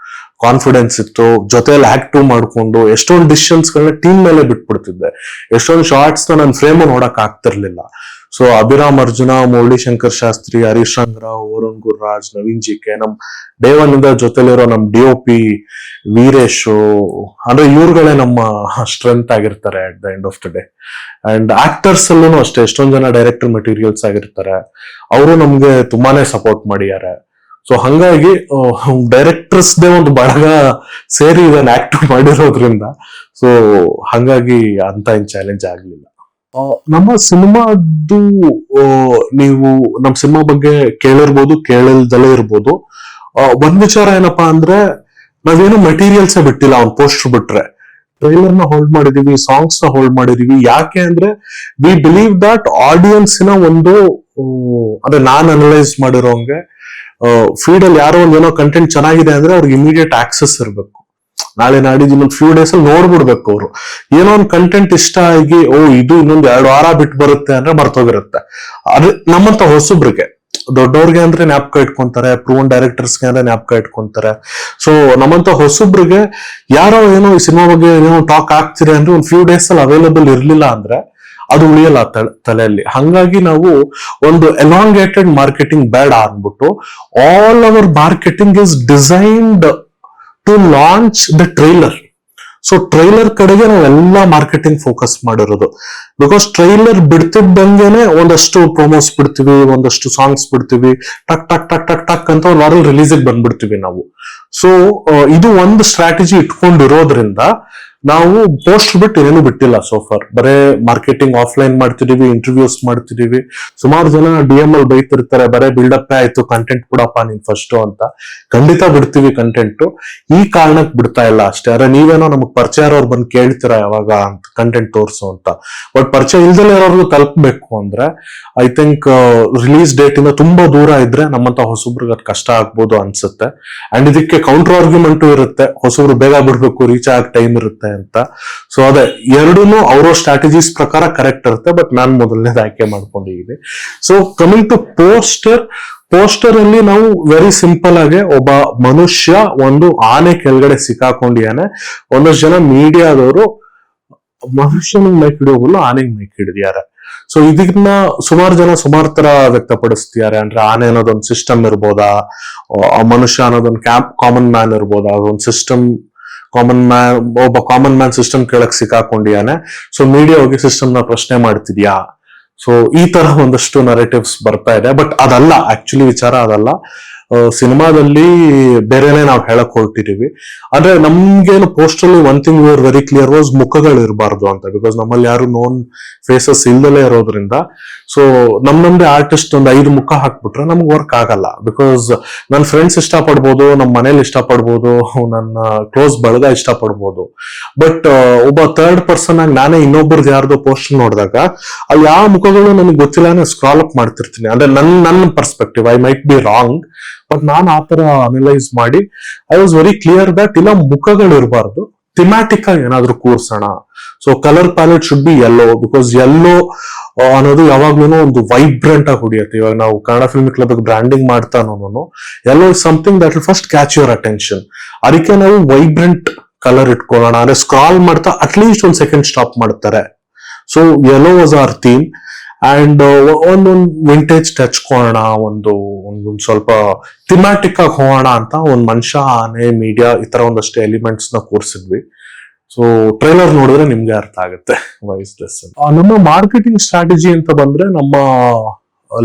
ಕಾನ್ಫಿಡೆನ್ಸ್ ಇತ್ತು. ಜೊತೆಯಲ್ಲಿ ಆಕ್ಟಿವ್ ಮಾಡ್ಕೊಂಡು ಎಷ್ಟೊಂದು ಡಿಸಿಷನ್ಸ್ ಗಳನ್ನ ಟೀಮ್ ಮೇಲೆ ಬಿಟ್ಬಿಡ್ತಿದ್ದೆ, ಎಷ್ಟೊಂದು ಶಾರ್ಟ್ಸ್ ನ ನನ್ನ ಫ್ರೇಮ್ ನೋಡಕ್ ಆಗ್ತಿರ್ಲಿಲ್ಲ. ಸೊ ಅಭಿರಾಮ್ ಅರ್ಜುನ, ಮುರಳಿ ಶಂಕರ್ ಶಾಸ್ತ್ರಿ, ಹರೀಶ್ ರಂಗರಾವ್, ವರುಣ್ ಗುರುರಾಜ್, ನವೀನ್ ಜಿಕೆ, ನಮ್ ಡೇ 1 ಇಂದ ಜೊತೆಲಿರೋ ನಮ್ DOP ವೀರೇಶ್, ಅಂದ್ರೆ ಇವ್ರುಗಳೇ ನಮ್ಮ ಸ್ಟ್ರೆಂತ್ ಆಗಿರ್ತಾರೆ at the end of the day. And actors ಅಲ್ಲೂ ಅಷ್ಟೇ ಎಷ್ಟೊಂದ್ ಜನ ಡೈರೆಕ್ಟರ್ ಮೆಟೀರಿಯಲ್ಸ್ ಆಗಿರ್ತಾರೆ, ಅವರು ನಮ್ಗೆ ತುಂಬಾನೇ ಸಪೋರ್ಟ್ ಮಾಡಿದ್ದಾರೆ. ಸೊ ಹಂಗಾಗಿ ಡೈರೆಕ್ಟರ್ಸ್ ದೇ ಒಂದು ಬಳಗ ಸೇರಿ ಇದನ್ನ ಆಕ್ಟಿವ್ ಮಾಡಿರೋದ್ರಿಂದ ಸೊ ಹಂಗಾಗಿ ಅಂತ ಏನ್ ಚಾಲೆಂಜ್ ಆಗ್ಲಿಲ್ಲ. ನಮ್ಮ ಸಿನಿಮಾದ್ದು ನೀವು ನಮ್ಮ ಸಿನಿಮಾ ಬಗ್ಗೆ ಕೇಳಿರ್ಬೋದು, ಕೇಳಲ್ದಲೇ ಇರ್ಬೋದು. ಒಂದ್ ವಿಚಾರ ಏನಪ್ಪಾ ಅಂದ್ರೆ ನಾವೇನು ಮೆಟೀರಿಯಲ್ಸ್ ಬಿಟ್ಟಿಲ್ಲ, ಅವ್ನ್ ಪೋಸ್ಟರ್ ಬಿಟ್ರೆ ಟ್ರೈಲರ್ ನ ಹೋಲ್ಡ್ ಮಾಡಿದೀವಿ, ಸಾಂಗ್ಸ್ ನ ಹೋಲ್ಡ್ ಮಾಡಿದೀವಿ. ಯಾಕೆ ಅಂದ್ರೆ ವಿ ಬಿಲೀವ್ ದಟ್ ಆಡಿಯನ್ಸ್ನ ಒಂದು ಅದೇ ನಾನ್ ಅನಲೈಸ್ ಮಾಡಿರೋಂಗೆ ಫೀಡ್ ಅಲ್ಲಿ ಯಾರೋ ಒಂದ್ ಏನೋ ಕಂಟೆಂಟ್ ಚೆನ್ನಾಗಿದೆ ಅಂದ್ರೆ ಅವ್ರಿಗೆ ಇಮಿಡಿಯೇಟ್ ಆಕ್ಸೆಸ್ ಇರಬೇಕು. ನಾಳೆ ನಾಡಿದ್ದು ಇನ್ನೊಂದು ಫ್ಯೂ ಡೇಸ್ ಅಲ್ಲಿ ನೋಡ್ಬಿಡ್ಬೇಕು ಅವರು. ಏನೋ ಒಂದು ಕಂಟೆಂಟ್ ಇಷ್ಟ ಆಗಿ ಇದು ಇನ್ನೊಂದು 2 ವಾರ ಬಿಟ್ಟು ಬರುತ್ತೆ ಅಂದ್ರೆ ಮರ್ತೋಗಿರುತ್ತೆ. ಅದು ನಮ್ಮಂತ ಹೊಸಬ್ರಿಗೆ, ದೊಡ್ಡವ್ರಿಗೆ ಅಂದ್ರೆ ಜ್ಞಾಪಕ ಇಟ್ಕೊಂತಾರೆ, ಪ್ರೂವನ್ ಡೈರೆಕ್ಟರ್ಸ್ಗೆ ಅಂದ್ರೆ ಜ್ಞಾಪಕ ಇಟ್ಕೊಂತಾರೆ. ಸೊ ನಮ್ಮಂತ ಹೊಸಬ್ರಿಗೆ ಯಾರೋ ಏನೋ ಈ ಸಿನಿಮಾ ಬಗ್ಗೆ ಏನೋ ಟಾಕ್ ಆಗ್ತಿದೆ ಅಂದ್ರೆ ಒಂದು ಫ್ಯೂ ಡೇಸ್ ಅಲ್ಲಿ ಅವೈಲಬಲ್ ಇರ್ಲಿಲ್ಲ ಅಂದ್ರೆ ಅದು ಉಳಿಯಲ್ಲ ತಲೆಯಲ್ಲಿ. ಹಂಗಾಗಿ ನಾವು ಒಂದು ಎಲಾಂಗೇಟೆಡ್ ಮಾರ್ಕೆಟಿಂಗ್ ಬೇಡ ಅಂದ್ಬಿಟ್ಟು all our marketing is designed to launch the trailer. So trailer ಕಡೆಗೆ ನಾವೆಲ್ಲ ಮಾರ್ಕೆಟಿಂಗ್ ಫೋಕಸ್ ಮಾಡಿರೋದು. ಬಿಕಾಸ್ ಟ್ರೈಲರ್ ಬಿಡ್ತಿದ್ದಂಗೆನೆ ಒಂದಷ್ಟು ಪ್ರೊಮೋಸ್ ಬಿಡ್ತೀವಿ, ಒಂದಷ್ಟು ಸಾಂಗ್ಸ್ ಬಿಡ್ತೀವಿ, ಟಕ್ ಟಕ್ ಟಕ್ ಟಕ್ ಟಕ್ ಅಂತ ಒಂದು ವಾರಲ್ಲಿ ರಿಲೀಸಿಗೆ ಬಂದ್ಬಿಡ್ತೀವಿ ನಾವು. ಸೊ ಇದು ಒಂದು ಸ್ಟ್ರಾಟಜಿ ಇಟ್ಕೊಂಡಿರೋದ್ರಿಂದ ನಾವು ಪೋಸ್ಟ್ ಬಿಟ್ಟು ಏನು ಬಿಟ್ಟಿಲ್ಲ ಸೋಫಾರ್. ಬರೇ ಮಾರ್ಕೆಟಿಂಗ್ ಆಫ್ಲೈನ್ ಮಾಡ್ತಿದೀವಿ, ಇಂಟರ್ವ್ಯೂಸ್ ಮಾಡ್ತಿದೀವಿ. ಸುಮಾರು ಜನ DM ಅಲ್ಲಿ ಬೈತಿರ್ತಾರೆ, ಬರೇ ಬಿಲ್ಡಪ್ ಆಯ್ತು, ಕಂಟೆಂಟ್ ಬಿಡಪ್ಪ ನೀನ್ ಫಸ್ಟ್ ಅಂತ. ಖಂಡಿತ ಬಿಡ್ತೀವಿ ಕಂಟೆಂಟ್, ಈ ಕಾರಣಕ್ಕೆ ಬಿಡ್ತಾ ಇಲ್ಲ ಅಷ್ಟೇ. ಅರೆ ನೀವೇನೋ ನಮಗ್ ಪರಿಚಯ ಇರೋರು ಬಂದು ಕೇಳ್ತೀರಾ ಯಾವಾಗ ಅಂತ ಕಂಟೆಂಟ್ ತೋರ್ಸು ಅಂತ. ಬಟ್ ಪರಿಚಯ ಇಲ್ದಲೇ ಇರೋರ್ಗು ತಲುಪಬೇಕು ಅಂದ್ರೆ ಐ ಥಿಂಕ್ ರಿಲೀಸ್ ಡೇಟ್ ಇಂದ ತುಂಬಾ ದೂರ ಇದ್ರೆ ನಮ್ಮಂತ ಹೊಸಬ್ರಿಗೆ ಅದು ಕಷ್ಟ ಆಗ್ಬೋದು ಅನ್ಸುತ್ತೆ. ಅಂಡ್ ಇದಕ್ಕೆ ಕೌಂಟರ್ ಆರ್ಗ್ಯುಮೆಂಟ್ ಇರುತ್ತೆ, ಹೊಸಬ್ರು ಬೇಗ ಬಿಡ್ಬೇಕು, ರೀಚ್ ಆಗ ಟೈಮ್ ಇರುತ್ತೆ ಅಂತ. ಸೊ ಅದೇ ಎರಡೂನು ಅವರ ಸ್ಟ್ರಾಟಜೀಸ್ ಪ್ರಕಾರ ಕರೆಕ್ಟ್ ಇರುತ್ತೆ. ಬಟ್ ನಾನು ಮೊದಲನೇದು ಆಯ್ಕೆ ಮಾಡ್ಕೊಂಡಿದ್ದೀನಿ. ಸೊ ಕಮಿಂಗ್ ಟು ಪೋಸ್ಟರ್ ಅಲ್ಲಿ ನಾವು ವೆರಿ ಸಿಂಪಲ್ ಆಗಿ ಒಬ್ಬ ಮನುಷ್ಯ ಒಂದು ಆನೆ ಕೆಳಗಡೆ ಸಿಕ್ಕಾಕೊಂಡಿಯಾನೆ. ಒಂದಷ್ಟು ಜನ ಮೀಡಿಯಾದವರು ಮನುಷ್ಯನಿಗೆ ಮೈಕ್ ಹಿಡಿಯೋಬಲ್ಲ ಆನೆಗೆ ಮೈಕ್ ಹಿಡಿದಿದ್ದಾರೆ. ಸೊ ಇದನ್ನ ಸುಮಾರು ಜನ ಸುಮಾರು ತರ ವ್ಯಕ್ತಪಡಿಸ್ತಿದ್ದಾರೆ. ಅಂದ್ರೆ ಆನೆ ಅನ್ನೋದೊಂದು ಸಿಸ್ಟಮ್ ಇರ್ಬೋದಾ, ಮನುಷ್ಯ ಅನ್ನೋದೊಂದು ಕಾಮನ್ ಮ್ಯಾನ್ ಇರ್ಬೋದಾ, ಅದೊಂದು ಸಿಸ್ಟಮ್ ಒಬ್ಬ ಕಾಮನ್ ಮ್ಯಾನ್ ಸಿಸ್ಟಮ್ ಕೆಳಕ್ ಸಿಕ್ಕಾಕೊಂಡಿಯಾನೆ. ಸೊ ಮೀಡಿಯಾ ಹೋಗಿ ಸಿಸ್ಟಮ್ ನ ಪ್ರಶ್ನೆ ಮಾಡ್ತಿದ್ಯಾ. ಸೊ ಈ ತರ ಒಂದಷ್ಟು ನರೇಟಿವ್ಸ್ ಬರ್ತಾ ಇದೆ. ಬಟ್ ಅದಲ್ಲ ಆಕ್ಚುಲಿ ವಿಚಾರ, ಅದಲ್ಲ. ಸಿನಿಮಾದಲ್ಲಿ ಬೇರೆನೆ ನಾವು ಹೇಳಕ್ ಹೊರಟಿದೀವಿ. ಅಂದ್ರೆ ನಮ್ಗೇನು ಪೋಸ್ಟ್ ಅಲ್ಲಿ one thing we are very clear was ಮುಖಗಳು ಇರಬಾರ್ದು ಅಂತ. ಬಿಕಾಸ್ ನಮ್ಮಲ್ಲಿ ಯಾರು ನೋನ್ ಫೇಸಸ್ ಇಲ್ದಲೇ ಇರೋದ್ರಿಂದ ಸೊ ನಮ್ದೇ ಆರ್ಟಿಸ್ಟ್ ಒಂದು 5 ಮುಖ ಹಾಕ್ಬಿಟ್ರೆ ನಮ್ಗೆ ವರ್ಕ್ ಆಗಲ್ಲ. ಬಿಕಾಸ್ ನನ್ನ ಫ್ರೆಂಡ್ಸ್ ಇಷ್ಟಪಡ್ಬೋದು, ನಮ್ಮ ಮನೇಲಿ ಇಷ್ಟಪಡ್ಬೋದು, ನನ್ನ ಕ್ಲೋಸ್ ಬಳಗ ಇಷ್ಟಪಡ್ಬೋದು. ಬಟ್ ಒಬ್ಬ ಥರ್ಡ್ ಪರ್ಸನ್ ಆಗಿ ನಾನೇ ಇನ್ನೊಬ್ಬರದ್ದು ಯಾರ್ದೋ ಪೋಸ್ಟ್ ನೋಡಿದಾಗ ಅಲ್ಲಿ ಯಾವ ಮುಖಗಳು ನನಗೆ ಗೊತ್ತಿಲ್ಲ ಸ್ಕ್ರಾಲ್ ಅಪ್ ಮಾಡ್ತಿರ್ತೀನಿ. ಅಂದ್ರೆ ನನ್ನ perspective, I might be wrong, but ನಾನು ಆತರ ಅನಲೈಸ್ ಮಾಡಿ I was very clear that ಇಲ್ಲ ಮುಖಗಳು ಇರಬಾರ್ದು, ಥಿಮ್ಯಾಟಿಕ್ ಆಗಿ ಏನಾದ್ರೂ ಕೂರ್ಸೋಣ. So colour palette should be yellow, because yellow ಅನ್ನೋದು ಯಾವಾಗ್ಲೂ ಒಂದು ವೈಬ್ರೆಂಟ್ ಆಗಿ ಹೊಡಿಯುತ್ತೆ. ಇವಾಗ ನಾವು ಕನ್ನಡ ಫಿಲ್ಮ್ ಕ್ಲಬ್ ಬ್ರಾಂಡಿಂಗ್ ಮಾಡ್ತಾನೋ yellow is something that will first catch your attention. ಅದಕ್ಕೆ ನಾವು ವೈಬ್ರೆಂಟ್ ಕಲರ್ ಇಟ್ಕೊಳ್ಳೋಣ. ಅಂದ್ರೆ ಸ್ಕ್ರಾಲ್ ಮಾಡ್ತಾ ಅಟ್ಲೀಸ್ಟ್ 1 ಸೆಕೆಂಡ್ ಸ್ಟಾಪ್ ಮಾಡ್ತಾರೆ. So yellow was our theme. And ಒಂದೊಂದು ವಿಂಟೇಜ್ ಟಚ್ ಕೊಡೋಣ, ಒಂದು ಸ್ವಲ್ಪ ಥಿಮ್ಯಾಟಿಕ್ ಆಗಿ ಹೋಗೋಣ ಅಂತ ಒಂದು ಮನುಷ್ಯ, ಆನೆ, ಮೀಡಿಯಾ ಈ ತರ ಒಂದಷ್ಟು ಎಲಿಮೆಂಟ್ಸ್ ನ ಕೂರಿಸಿದ್ವಿ. ಸೊ ಟ್ರೈಲರ್ ನೋಡಿದ್ರೆ ನಿಮ್ಗೆ ಅರ್ಥ ಆಗುತ್ತೆ ವೈಸ್ ದಿಸ್. ನಮ್ಮ ಮಾರ್ಕೆಟಿಂಗ್ ಸ್ಟ್ರಾಟಜಿ ಅಂತ ಬಂದ್ರೆ ನಮ್ಮ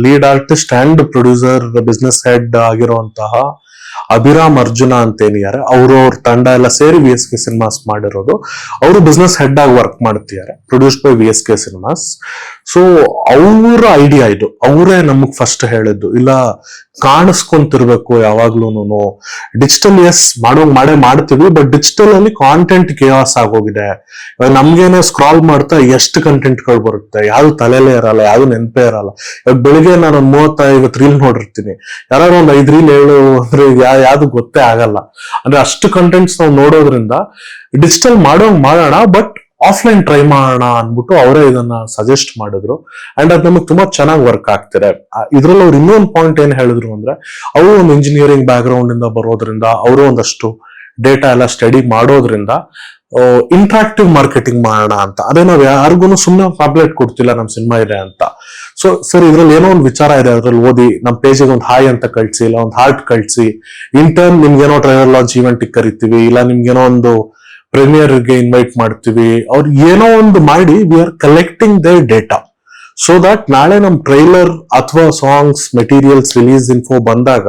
lead artist and producer, business head ಆಗಿರುವಂತಹ ಅಭಿರಾಮ್ ಅರ್ಜುನ ಅಂತ ಏನಿದ್ದಾರೆ, ಅವ್ರ ತಂಡ ಎಲ್ಲ ಸೇರಿ VSK ಸಿನಿಮಾಸ್ ಮಾಡಿರೋದು. ಅವರು ಬಿಸ್ನೆಸ್ ಹೆಡ್ ಆಗಿ ವರ್ಕ್ ಮಾಡ್ತಿದ್ದಾರೆ, produced by VSK cinemas. So ಅವರ ಐಡಿಯಾ ಇದು, ಅವರೇ ನಮಗ್ ಫಸ್ಟ್ ಹೇಳಿದ್ದು, ಇಲ್ಲ ಕಾಣಿಸ್ಕೊಂತಿರ್ಬೇಕು ಯಾವಾಗ್ಲೂನು. ಡಿಜಿಟಲ್ ಮಾಡೇ ಮಾಡ್ತೀವಿ, ಬಟ್ ಡಿಜಿಟಲ್ ಅಲ್ಲಿ ಕಾಂಟೆಂಟ್ ಕೇಯಾಸ್ ಆಗೋಗಿದೆ. ನಮ್ಗೇನೆ ಸ್ಕ್ರಾಲ್ ಮಾಡ್ತಾ ಎಷ್ಟು ಕಂಟೆಂಟ್ಗಳು ಬರುತ್ತೆ, ಯಾವ್ದು ತಲೆಲೇ ಇರಲ್ಲ, ಯಾವ್ದು ನೆನಪೇ ಇರಲ್ಲ. ಇವಾಗ ಬೆಳಿಗ್ಗೆ ನಾನು ಒಂದು 35 ರೀಲ್ ನೋಡಿರ್ತೀನಿ, ಯಾರು ಒಂದು 5 ರೀಲ್ ಹೇಳು ಅಂದ್ರೆ ಯಾವ್ದು ಗೊತ್ತೇ ಆಗಲ್ಲ. ಅಂದ್ರೆ ಅಷ್ಟು ಕಂಟೆಂಟ್ಸ್ ನಾವು ನೋಡೋದ್ರಿಂದ ಡಿಜಿಟಲ್ ಮಾಡೋಣ, ಬಟ್ ಆಫ್ಲೈನ್ ಟ್ರೈ ಮಾಡೋಣ ಅನ್ಬಿಟ್ಟು ಅವರೇ ಇದನ್ನ ಸಜೆಸ್ಟ್ ಮಾಡಿದ್ರು. ಅಂಡ್ ಅದ್ ನಮಗೆ ತುಂಬಾ ಚೆನ್ನಾಗಿ ವರ್ಕ್ ಆಗ್ತಿದೆ. ಇದ್ರಲ್ಲಿ ಅವ್ರು ಇನ್ನೊಂದು ಪಾಯಿಂಟ್ ಏನ್ ಹೇಳಿದ್ರು ಅಂದ್ರೆ, ಅವರು ಒಂದು ಇಂಜಿನಿಯರಿಂಗ್ ಬ್ಯಾಕ್ ಗ್ರೌಂಡ್ ಇಂದ ಬರೋದ್ರಿಂದ, ಅವರು ಒಂದಷ್ಟು ಡೇಟಾ ಎಲ್ಲ ಸ್ಟಡಿ ಮಾಡೋದ್ರಿಂದ ಇಂಟ್ರಾಕ್ಟಿವ್ ಮಾರ್ಕೆಟಿಂಗ್ ಮಾಡೋಣ ಅಂತ. ಅದೇ ನಾವ್ ಯಾರಿಗೂ ಸುಮ್ಮನೆ ಪಾಂಪ್ಲೆಟ್ ಕೊಡ್ತಿಲ್ಲ ನಮ್ ಸಿನಿಮಾ ಇದೆ ಅಂತ. ಸೊ ಸರ್ ಇದ್ರಲ್ಲಿ ಏನೋ ಒಂದು ವಿಚಾರ ಇದೆ, ಅದ್ರಲ್ಲಿ ಓದಿ ನಮ್ ಪೇಜಿಗೆ ಒಂದು ಹಾಯ್ ಅಂತ ಕಳ್ಸಿ, ಇಲ್ಲ ಒಂದು ಹಾರ್ಟ್ ಕಳ್ಸಿ, ಇಂಟರ್ನ್ ನಿಮ್ಗೇನೋ ಟ್ರೈಲರ್ ಲಾಂಚ್ ಈವೆಂಟ್ ಕರಿತೀವಿ, ಇಲ್ಲ ನಿಮ್ಗೇನೋ ಒಂದು ಪ್ರೀಮಿಯರ್ಗೆ ಇನ್ವೈಟ್ ಮಾಡ್ತೀವಿ. ಅವ್ರು ಏನೋ ಒಂದು ಮಾಡಿ we are collecting their data, so that ನಾಳೆ ನಮ್ ಟ್ರೈಲರ್ ಅಥವಾ ಸಾಂಗ್ಸ್ ಮೆಟೀರಿಯಲ್ಸ್ ರಿಲೀಸ್ ಇನ್ಫೋ ಬಂದಾಗ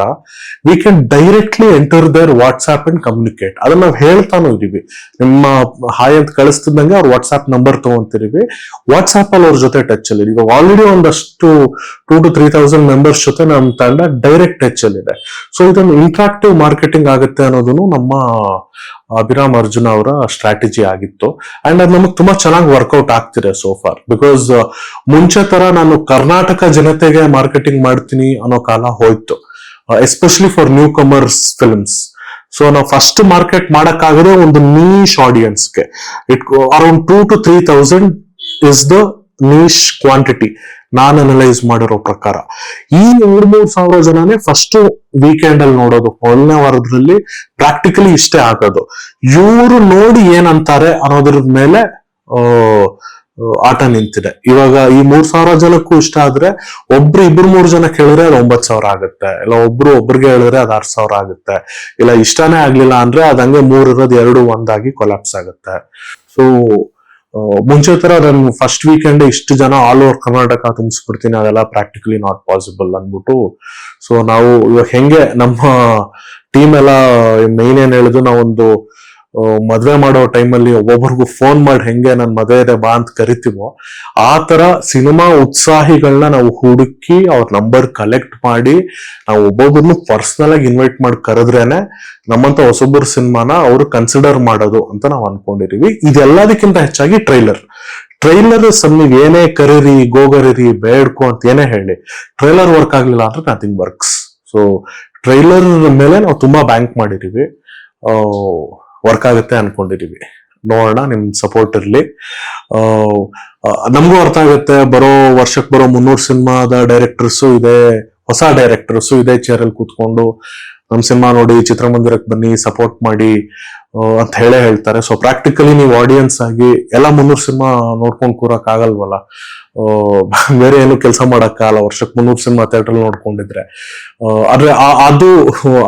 we can directly enter their WhatsApp and communicate. ಅದನ್ನ ನಾವು ಹೇಳ್ತಾನು ಇದೀವಿ, ನಿಮ್ಮ ಹಾಯ್ ಅಂತ ಕಳಿಸ್ತಿದ್ದಂಗೆ ಅವ್ರ ವಾಟ್ಸ್ಆಪ್ ನಂಬರ್ ತಗೊಂತಿದೀವಿ, ವಾಟ್ಸ್ಆಪ್ ಅಲ್ಲಿ ಅವ್ರ ಜೊತೆ ಟಚ್ ಅಲ್ಲಿ. ಈಗ ಆಲ್ರೆಡಿ ಒಂದಷ್ಟು 2,000 to 3,000 ಮೆಂಬರ್ಸ್ ಜೊತೆ ನಮ್ ತಂಡ ಡೈರೆಕ್ಟ್ ಟಚ್ ಅಲ್ಲಿ ಇದೆ. ಸೊ ಇದೊಂದು ಇಂಟ್ರಾಕ್ಟಿವ್ ಮಾರ್ಕೆಟಿಂಗ್ ಆಗುತ್ತೆ ಅನ್ನೋದನ್ನು ನಮ್ಮ ಅಭಿರಾಮ್ ಅರ್ಜುನ್ ಅವರ ಸ್ಟ್ರಾಟಜಿ ಆಗಿತ್ತು. ಅಂಡ್ ಅದು ನಮಗೆ ತುಂಬಾ ಚೆನ್ನಾಗಿ ವರ್ಕೌಟ್ ಆಗ್ತಿದೆ ಸೋ ಫಾರ್. ಬಿಕಾಸ್ ಮುಂಚೆ ತರ ನಾನು ಕರ್ನಾಟಕ ಜನತೆಗೆ ಮಾರ್ಕೆಟಿಂಗ್ ಮಾಡ್ತೀನಿ ಅನ್ನೋ ಕಾಲ ಹೋಯ್ತು, especially for newcomers films. So ನಾವು ಫಸ್ಟ್ ಮಾರ್ಕೆಟ್ ಮಾಡಕ್ಕಾಗದೆ ಒಂದು ನೀಶ್ ಆಡಿಯನ್ಸ್ಗೆ. Around 2,000 to 3,000 is the niche quantity ನಾನ್ ಅನಲೈಸ್ ಮಾಡಿರೋ ಪ್ರಕಾರ. ಈ 2,000-3,000 ಜನನೇ ಫಸ್ಟ್ ವೀಕೆಂಡ್ ಅಲ್ಲಿ ನೋಡೋದು, ಮೊದಲನೇ ವಾರದಲ್ಲಿ ಪ್ರಾಕ್ಟಿಕಲಿ ಇಷ್ಟೇ ಆಗೋದು. ಇವರು ನೋಡಿ ಏನಂತಾರೆ ಅನ್ನೋದ್ರ ಮೇಲೆ ಆಟ ನಿಂತಿದೆ. ಇವಾಗ ಈ 3,000 ಜನಕ್ಕೂ ಇಷ್ಟ ಆದ್ರೆ ಒಬ್ರು 2-3 ಜನ ಕೇಳಿದ್ರೆ ಅದು 9,000 ಆಗುತ್ತೆ, ಇಲ್ಲ ಒಬ್ರಿಗೆ ಹೇಳಿದ್ರೆ ಅದು 6,000 ಆಗುತ್ತೆ, ಇಲ್ಲ ಇಷ್ಟನೇ ಆಗ್ಲಿಲ್ಲ ಅಂದ್ರೆ ಅದ್ ಹಂಗೆ 3 ಇರೋದು 2 ಒಂದಾಗಿ ಕೊಲಾಪ್ಸ್ ಆಗುತ್ತೆ. ಸೊ ಮುಂಚೆ ತರ ನಾನು ಫಸ್ಟ್ ವೀಕೆಂಡ್ ಇಷ್ಟು ಜನ ಆಲ್ ಓವರ್ ಕರ್ನಾಟಕ ತುಂಬಿಸ್ಬಿಡ್ತೀನಿ, ಅದೆಲ್ಲ ಪ್ರಾಕ್ಟಿಕಲಿ ನಾಟ್ ಪಾಸಿಬಲ್ ಅಂದ್ಬಿಟ್ಟು. ಸೊ ನಾವು ಇವಾಗ ಹೆಂಗೆ ನಮ್ಮ ಟೀಮ್ ಎಲ್ಲ ಮೇನ್ ಏನ್ ಹೇಳಿದ್ರು, ನಾವೊಂದು ಮದ್ವೆ ಮಾಡೋ ಟೈಮಲ್ಲಿ ಒಬ್ಬೊಬ್ರಿಗೂ ಫೋನ್ ಮಾಡಿ ಹೆಂಗೆ ನನ್ ಮದುವೆ ಇದೆ ಬಾ ಅಂತ ಕರಿತೀವೋ, ಆ ತರ ಸಿನಿಮಾ ಉತ್ಸಾಹಿಗಳನ್ನ ನಾವು ಹುಡುಕಿ ಅವ್ರ ನಂಬರ್ ಕಲೆಕ್ಟ್ ಮಾಡಿ ನಾವು ಒಬ್ಬೊಬ್ಬರನ್ನು ಪರ್ಸನಲ್ ಆಗಿ ಇನ್ವೈಟ್ ಮಾಡಿ ಕರೆದ್ರೇನೆ ನಮ್ಮಂತ ಹೊಸೊಬ್ಬರ ಸಿನಿಮಾನ ಅವರು ಕನ್ಸಿಡರ್ ಮಾಡೋದು ಅಂತ ನಾವು ಅನ್ಕೊಂಡಿದೀವಿ. ಇದೆಲ್ಲದಕ್ಕಿಂತ ಹೆಚ್ಚಾಗಿ ಟ್ರೈಲರ್ ಸಮ್ಮಿಗೆ ಏನೇ ಕರೀರಿ ಗೋಗರೀರಿ ಬೇಡ್ಕೊ ಅಂತ ಏನೇ ಹೇಳಿ, ಟ್ರೈಲರ್ ವರ್ಕ್ ಆಗ್ಲಿಲ್ಲ ಅಂದ್ರೆ ನಥಿಂಗ್ ವರ್ಕ್ಸ್. ಸೊ ಟ್ರೈಲರ್ ಮೇಲೆ ನಾವು ತುಂಬಾ ಬ್ಯಾಂಕ್ ಮಾಡಿದೀವಿ, ವರ್ಕ್ ಆಗುತ್ತೆ ಅನ್ಕೊಂಡಿದೀವಿ. ನೋಡೋಣ, ನಿಮ್ ಸಪೋರ್ಟ್ ಇರ್ಲಿ. ನಮಗೂ ಅರ್ಥ ಆಗುತ್ತೆ, ವರ್ಷಕ್ಕೆ ಬರೋ 300 ಸಿನಿಮಾದ ಡೈರೆಕ್ಟರ್ಸು ಇದೆ, ಹೊಸ ಡೈರೆಕ್ಟರ್ಸು ಇದೇ ಚೇರ್ ಅಲ್ಲಿ ಕೂತ್ಕೊಂಡು ನಮ್ ಸಿನಿಮಾ ನೋಡಿ ಚಿತ್ರಮಂದಿರಕ್ಕೆ ಬನ್ನಿ ಸಪೋರ್ಟ್ ಮಾಡಿ ಅಂತ ಹೇಳ್ತಾರೆ. ಸೊ ಪ್ರಾಕ್ಟಿಕಲಿ ನೀವು ಆಡಿಯನ್ಸ್ ಆಗಿ ಎಲ್ಲ 300 ಸಿನಿಮಾ ನೋಡ್ಕೊಂಡು ಕೂರಕ್ ಆಗಲ್ವಲ್ಲ, ಬೇರೆ ಏನು ಕೆಲಸ ಮಾಡಕ್ಕಾಗಲ್ಲ. ವರ್ಷಕ್ಕೆ 300 ಸಿನಿಮಾ ಥಿಯೇಟರ್ ನೋಡ್ಕೊಂಡಿದ್ರೆ ಆದ್ರೆ ಅದು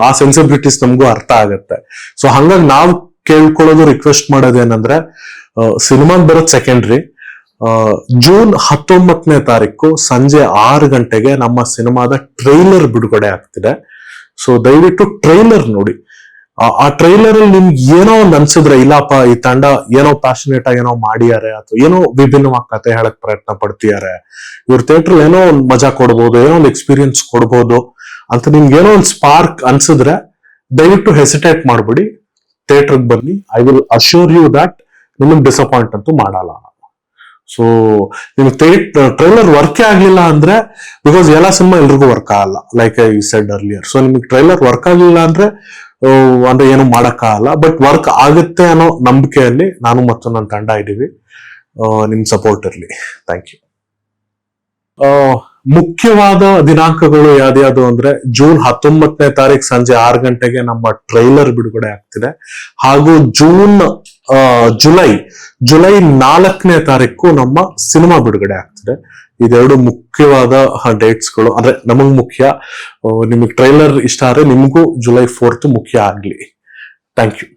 ಆ ಸೆನ್ಸಿಬಿಲಿಟೀಸ್ ನಮಗೂ ಅರ್ಥ ಆಗತ್ತೆ. ಸೊ ಹಂಗಾಗಿ ನಾವು ಕೇಳ್ಕೊಳ್ಳೋದು, ರಿಕ್ವೆಸ್ಟ್ ಮಾಡೋದೇನಂದ್ರೆ, ಸಿನಿಮಾಗ್ ಬರೋದ್ ಸೆಕೆಂಡ್ರಿ. ಜೂನ್ 19ನೇ ತಾರೀಕು ಸಂಜೆ 6 ಗಂಟೆಗೆ ನಮ್ಮ ಸಿನಿಮಾದ ಟ್ರೈಲರ್ ಬಿಡುಗಡೆ ಆಗ್ತಿದೆ. ಸೊ ದಯವಿಟ್ಟು ಟ್ರೈಲರ್ ನೋಡಿ. ಆ ಟ್ರೈಲರ್ ಅಲ್ಲಿ ನಿಮ್ಗೆ ಏನೋ ಒಂದ್ ಅನ್ಸಿದ್ರೆ, ಇಲ್ಲಪ್ಪ ಈ ತಂಡ ಏನೋ ಪ್ಯಾಷನೇಟ್ ಆಗಿ ಏನೋ ಮಾಡಿದ್ದಾರೆ ಅಥವಾ ಏನೋ ವಿಭಿನ್ನವಾಗಿ ಕತೆ ಹೇಳಕ್ ಪ್ರಯತ್ನ ಪಡ್ತಿದ್ದಾರೆ, ಇವ್ರ ಥಿಯೇಟರ್ ಏನೋ ಒಂದ್ ಮಜಾ ಕೊಡ್ಬೋದು, ಏನೋ ಒಂದು ಎಕ್ಸ್ಪೀರಿಯನ್ಸ್ ಕೊಡ್ಬೋದು ಅಂತ ನಿಮ್ಗೆ ಏನೋ ಒಂದು ಸ್ಪಾರ್ಕ್ ಅನ್ಸಿದ್ರೆ ದಯವಿಟ್ಟು ಹೆಸಿಟೇಟ್ ಮಾಡ್ಬಿಡಿ, ಥಿಯೇಟರ್ಗೆ ಬನ್ನಿ. I will assure you that ನಿಮಗೆ ಡಿಸಪಾಯಿಂಟ್ ಅಂತೂ ಮಾಡಲ್ಲ. ಸೊ ನಿಮ್ಗೆ ಟ್ರೈಲರ್ ವರ್ಕೇ ಆಗ್ಲಿಲ್ಲ ಅಂದ್ರೆ, ಬಿಕಾಸ್ ಎಲ್ಲ ಸಿನಿಮಾ ಎಲ್ರಿಗೂ ವರ್ಕ್ ಆಗಲ್ಲ, like I said earlier. So ನಿಮಗೆ ಟ್ರೈಲರ್ ವರ್ಕ್ ಆಗ್ಲಿಲ್ಲ ಅಂದ್ರೆ ಏನು ಮಾಡಕ್ಕಾಗಲ್ಲ, ಬಟ್ ವರ್ಕ್ ಆಗುತ್ತೆ ಅನ್ನೋ ನಂಬಿಕೆಯಲ್ಲಿ ನಾನು ಮತ್ತು ನನ್ನ ತಂಡ ಇದ್ದೀವಿ. ನಿಮ್ ಸಪೋರ್ಟ್ ಇರ್ಲಿ. Thank you. ಮುಖ್ಯವಾದ ದಿನಾಂಕಗಳು ಯಾವ್ದು ಅಂದ್ರೆ, ಜೂನ್ 19ನೇ ತಾರೀಕು ಸಂಜೆ 6 ಗಂಟೆಗೆ ನಮ್ಮ ಟ್ರೈಲರ್ ಬಿಡುಗಡೆ ಆಗ್ತಿದೆ, ಹಾಗೂ ಜುಲೈ 4ನೇ ತಾರೀಕು ನಮ್ಮ ಸಿನಿಮಾ ಬಿಡುಗಡೆ ಆಗ್ತಿದೆ. ಇದೆರಡು ಮುಖ್ಯವಾದ ಡೇಟ್ಸ್ಗಳು. ಅಂದ್ರೆ ನಮಗ್ ಮುಖ್ಯ, ನಿಮಗ್ ಟ್ರೈಲರ್ ಇಷ್ಟ ಆದ್ರೆ ನಿಮಗೂ ಜುಲೈ 4th ಮುಖ್ಯ ಆಗ್ಲಿ. Thank you.